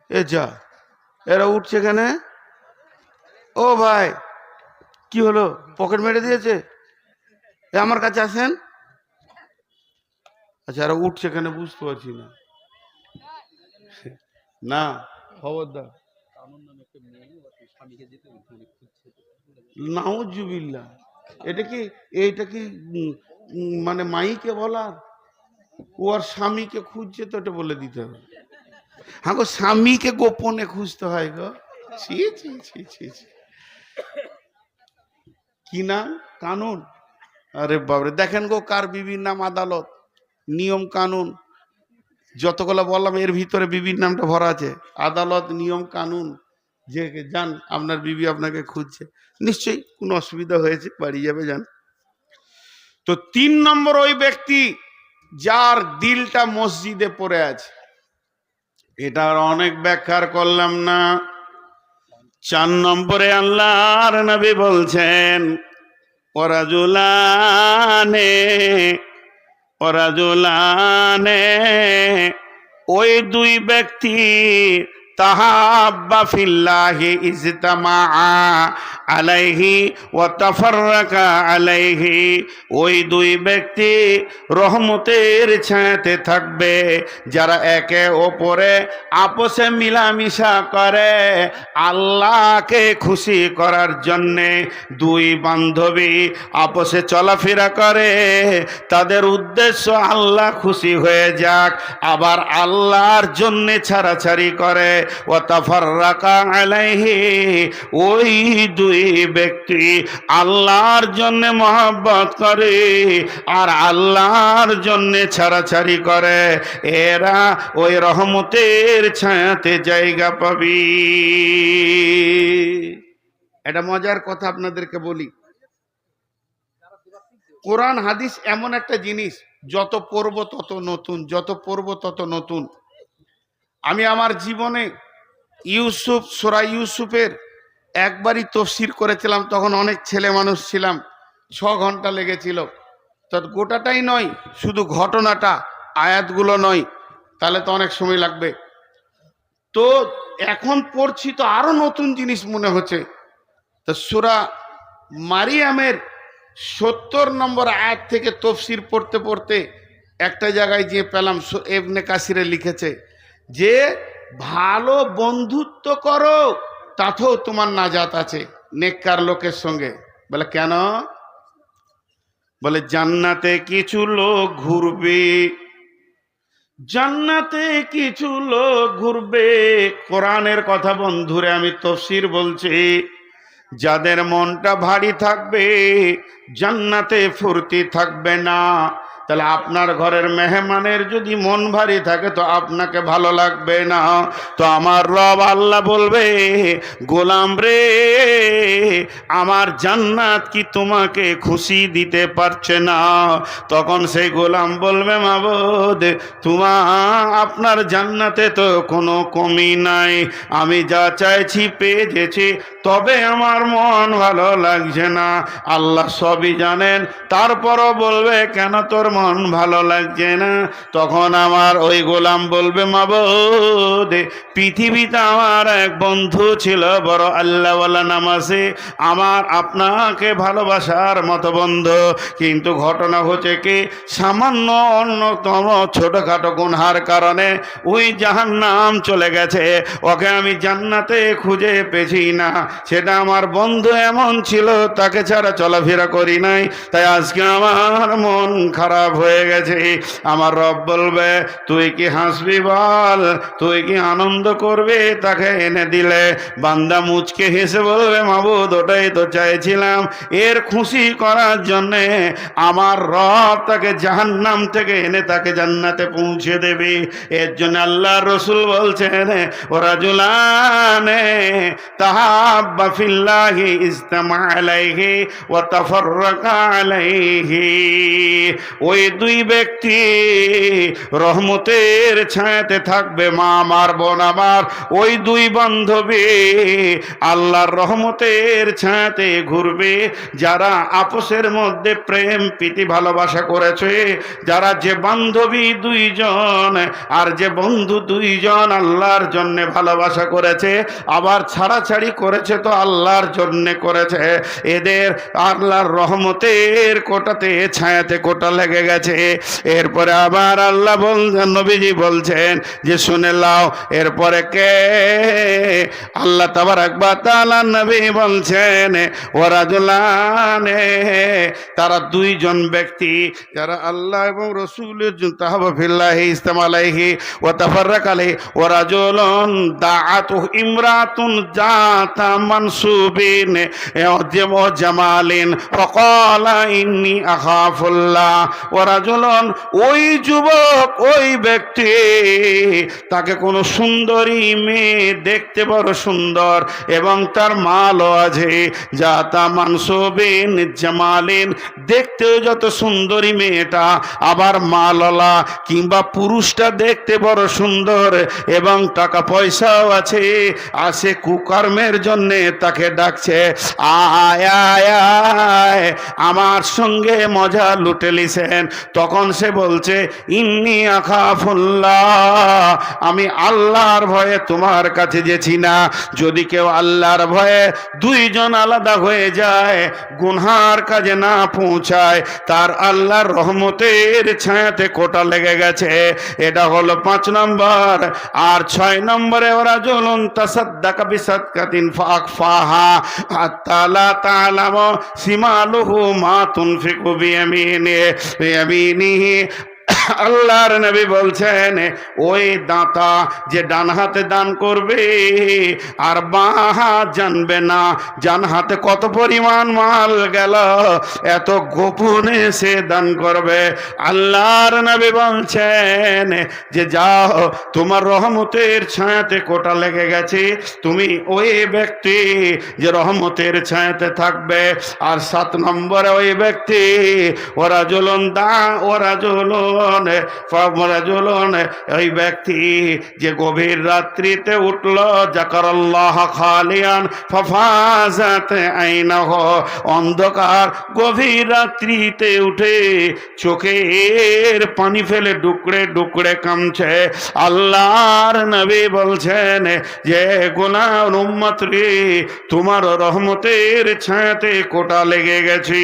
এ যা, এরা উঠছে কেন? ও ভাই, কি হলো, পকেট মেরে দিয়েছে? এ আমার কাছে আসেন। আচ্ছা, এরা উঠছে কেন বুঝতে পারছি না। না, খবরদার, নাউজুবিল্লাহ। এটা কি, এইটা কি মানে মাইকে বলার? ও আর স্বামীকে খুঁজছে তো, এটা বলে দিতে হবে। হ্যাঁ গো, স্বামীকে গোপনে খুঁজতে হয় গো। ছি ছি ছি ছি ছি। কি নাম? কানুন। আরে বাবরে, দেখেন গো কার বিবির নাম আদালত, নিয়ম কানুন, যতগুলো বললাম এর ভিতরে বিবির নামটা ভরা আছে। আদালত, নিয়ম কানুন, যে যান আপনার বিবি আপনাকে খুঁজছে, নিশ্চয়ই কোনো অসুবিধা হয়েছে, বাড়ি যাবে, যান। তো 3 নম্বর, ওই ব্যক্তি যার দিলটা মসজিদে পড়ে আছে। এটা আর অনেক ব্যাখ্যার করলাম না। 4 নম্বরে আল্লাহর নবী বলছেন, ওরাজুলানে, ওরাজুলানে, ওই 2 ব্যক্তি তাহাব্বা ফিল্লাহি ইজতামা আলাইহি ওয়া তাফাররাকা আলাইহি। ওই 2 ব্যক্তি রহমতের ছায়াতে থাকবে যারা একে অপরে আপসে মিলামিশা করে আল্লাহকে খুশি করার জন্যে। 2 বান্ধবী আপসে চলাফেরা করে, তাদের উদ্দেশ্য আল্লাহ খুশি হয়ে যাক, আবার আল্লাহর জন্যে ছাড়াছাড়ি করে। ওয়া তাফাররাকা আলাইহি, ওই 2 ব্যক্তি আল্লাহর জন্যে মহব্বত করে আর আল্লাহর জন্যে ছাড়াছাড়ি করে, এরা ওই রহমতের ছায়াতে জায়গা পাবি। এটা মজার কথা আপনাদেরকে বলি, কোরআন হাদিস এমন একটা জিনিস, যত পড়ব তত নতুন, যত পড়ব তত নতুন। আমি আমার জীবনে ইউসুফ, সূরা ইউসুফের একবারই তাফসীর করেছিলাম, তখন অনেক ছেলে মানুষ ছিলাম। 6 ঘন্টা লেগেছিল। তো গোটাটাই নয়, শুধু ঘটনাটা, আয়াতগুলো নয়, তাহলে তো অনেক সময় লাগবে। তো এখন পড়ছি তো আরো নতুন জিনিস মনে হচ্ছে। তো সূরা মারিয়ামের 70 নম্বর আয়াত থেকে তফসির পড়তে পড়তে একটা জায়গায় গিয়ে পেলাম, ইবনে কাসিরে লিখেছে যে ভালো বন্ধুত্ব করো, তাতেও তোমার নাজাত আছে নেককার লোকের সঙ্গে। বলে কেন? বলে জান্নাতে কিছু লোক ঘুরবে, জান্নাতে কিছু লোক ঘুরবে। কোরআনের কথা বন্ধুরে, আমি তফসির বলছি। যাদের মনটা ভারী থাকবে জান্নাতে ফুর্তি থাকবে না। তাহলে আপনার ঘরের মেহমানের যদি মন ভারী থাকে তো আপনাকে ভালো লাগবে না। তো আমার রব আল্লাহ বলবে, গোলাম রে, আমার জান্নাত কি তোমাকে খুশি দিতে পারছে না? তখন সেই গোলাম বলবে, মাবুদ, আপনার জান্নাতে তো কোনো কমি নাই, আমি যা চাইছি পেয়ে গেছি, তবে আমার মন ভালো লাগছে না। আল্লাহ সবই জানেন, তারপরও বলবে, কেন তোর মন ভালো লাগছে না? তখন আমার ওই গোলাম বলবে, মাবুদ, পৃথিবীতে আমার এক বন্ধু ছিল, বড় আল্লাহওয়ালা, নামাজি, আমার আপনাকে ভালোবাসার মতো বন্ধু। কিন্তু ঘটনা হচ্ছে কি, সামান্য অন্যতম ছোটখাটো গুনহার কারণে ওই জাহান্নাম চলে গেছে। ওকে আমি জান্নাতে খুঁজে পেছি না। সেটা আমার বন্ধু এমন ছিল, তাকে ছাড়া চলাফেরা করি নাই, তাই আজকে আমার মন খারাপ হয়ে গেছে। আমার রব বলবে, তুই কি হাসবি বল, তুই কি আনন্দ করবে তাকে এনে দিলে? বান্দা মুচকে হেসে বলবে, মাবুদ, ওটাই তো চাইছিলাম। এর খুশি করার জন্যে আমার রব তাকে জাহান্নাম থেকে এনে তাকে জান্নাতে পৌঁছে দেবে। এর জন্য আল্লাহ রসুল বলছেন, ওরা জুলানে তাহাব্বা ফিল্লাহি ইজতামা আলাইহি ওয়া তাফাররাকা আলাইহি। ওই দুই ব্যক্তি রহমতের ছায়াতে থাকবে, মা আমার, বোন আমার, ওই দুই বান্ধবী আল্লাহর রহমতের ছায়াতে ঘুরবে। যারা আপসের মধ্যে প্রেম প্রীতি ভালোবাসা করেছে, যারা যে বান্ধবী দুইজন আর যে বন্ধু দুইজন আল্লাহর জন্য ভালোবাসা করেছে, আবার ছাড়াছাড়ি করেছে তো আল্লাহর জন্য করেছে, এদের আল্লাহর রহমতের কোটাতে ছায়াতে কোটা লেগে গেছে। এরপরে আবার আল্লাহ বলছেন, নবীজি বলছেন যে শুনে লাও, এরপরে কে? আল্লাহ তাবারাক ওয়া তাআলা নবী বলছেন, ওরা জুলানে, তারা দুইজন ব্যক্তি যারা আল্লাহ এবং রাসূলের জন্য তাহাব্বা ফিল্লাহি ইজতামা আলাইহি ওয়া তাফাররাকা আলাইহি, ওয়া রাজুলুন দাআতু ইমরাতুন জাতা মানসুবিন ওয়া জামালিন ফাকালা ইন্নী আখাফুল্লাহ। ওয়া রাজুলুন, ওই যুবক, ওই ব্যক্তি, তাকে কোনো সুন্দরী মেয়ে দেখতে বড় সুন্দর এবং তার মালও আছে, জাতা মানসুবিন জামালিন, দেখতেও যত সুন্দরী মেয়েটা, আবার মাললা কিংবা পুরুষটা দেখতে বড় সুন্দর এবং টাকা পয়সাও আছে, আর সে কুকর্মের জন্যে তাকে ডাকছে, আয় আয় আয়, আমার সঙ্গে মজা লুটে লিছেন। তখন সে বলছে, ইন্নী আখাফুল্লাহ, আমি আল্লাহর ভয়ে তোমার কাছে যেছি না। যদি কেউ আল্লাহর ভয়ে দুইজন আলাদা হয়ে যায়, গুনহার কাজে না পৌঁছায়, তার আল্লাহর রহমতের ছায়াতে কোটা লেগে গেছে। এটা হলো 5 নম্বর। আর 6 নম্বরে, ওরা জুলুন তাসাদ্দাকা বিসাদকাতিন ফাআখফাহা হাত্তা লা তা'লামু শিমালুহু মা তুনফিকু বিয়ামিনিহি। আল্লাহর নবী বলছেন, ওই দাতা যে ডান হাতে দান করবে আর বাঁ হাত জানবে না ডান হাতে কত পরিমাণ মাল গেল, এত গোপনে সে দান করবে। আল্লাহর নবী বলছেন যে যাও, তোমার রহমতের ছায়াতে কোটা লেগে গেছে, তুমি ওই ব্যক্তি যে রহমতের ছায়াতে থাকবে। আর 7 নম্বরে, ওই ব্যক্তি ওরা জুলুন ফারাজুলুন ওই ব্যক্তি যে গভীর রাত্রিতে উঠল যাকারাল্লাহ খালিয়ান ফাফাজাত আইনাহু অন্ধকার গভীর রাত্রিতে উঠে চোখের পানি ফেলে ডুকরে ডুকরে কামছে আল্লাহর নবী বলছেন যে গোলাম উম্মত রে তোমার রহমতের ছায়াতে কোটা লেগে গেছে।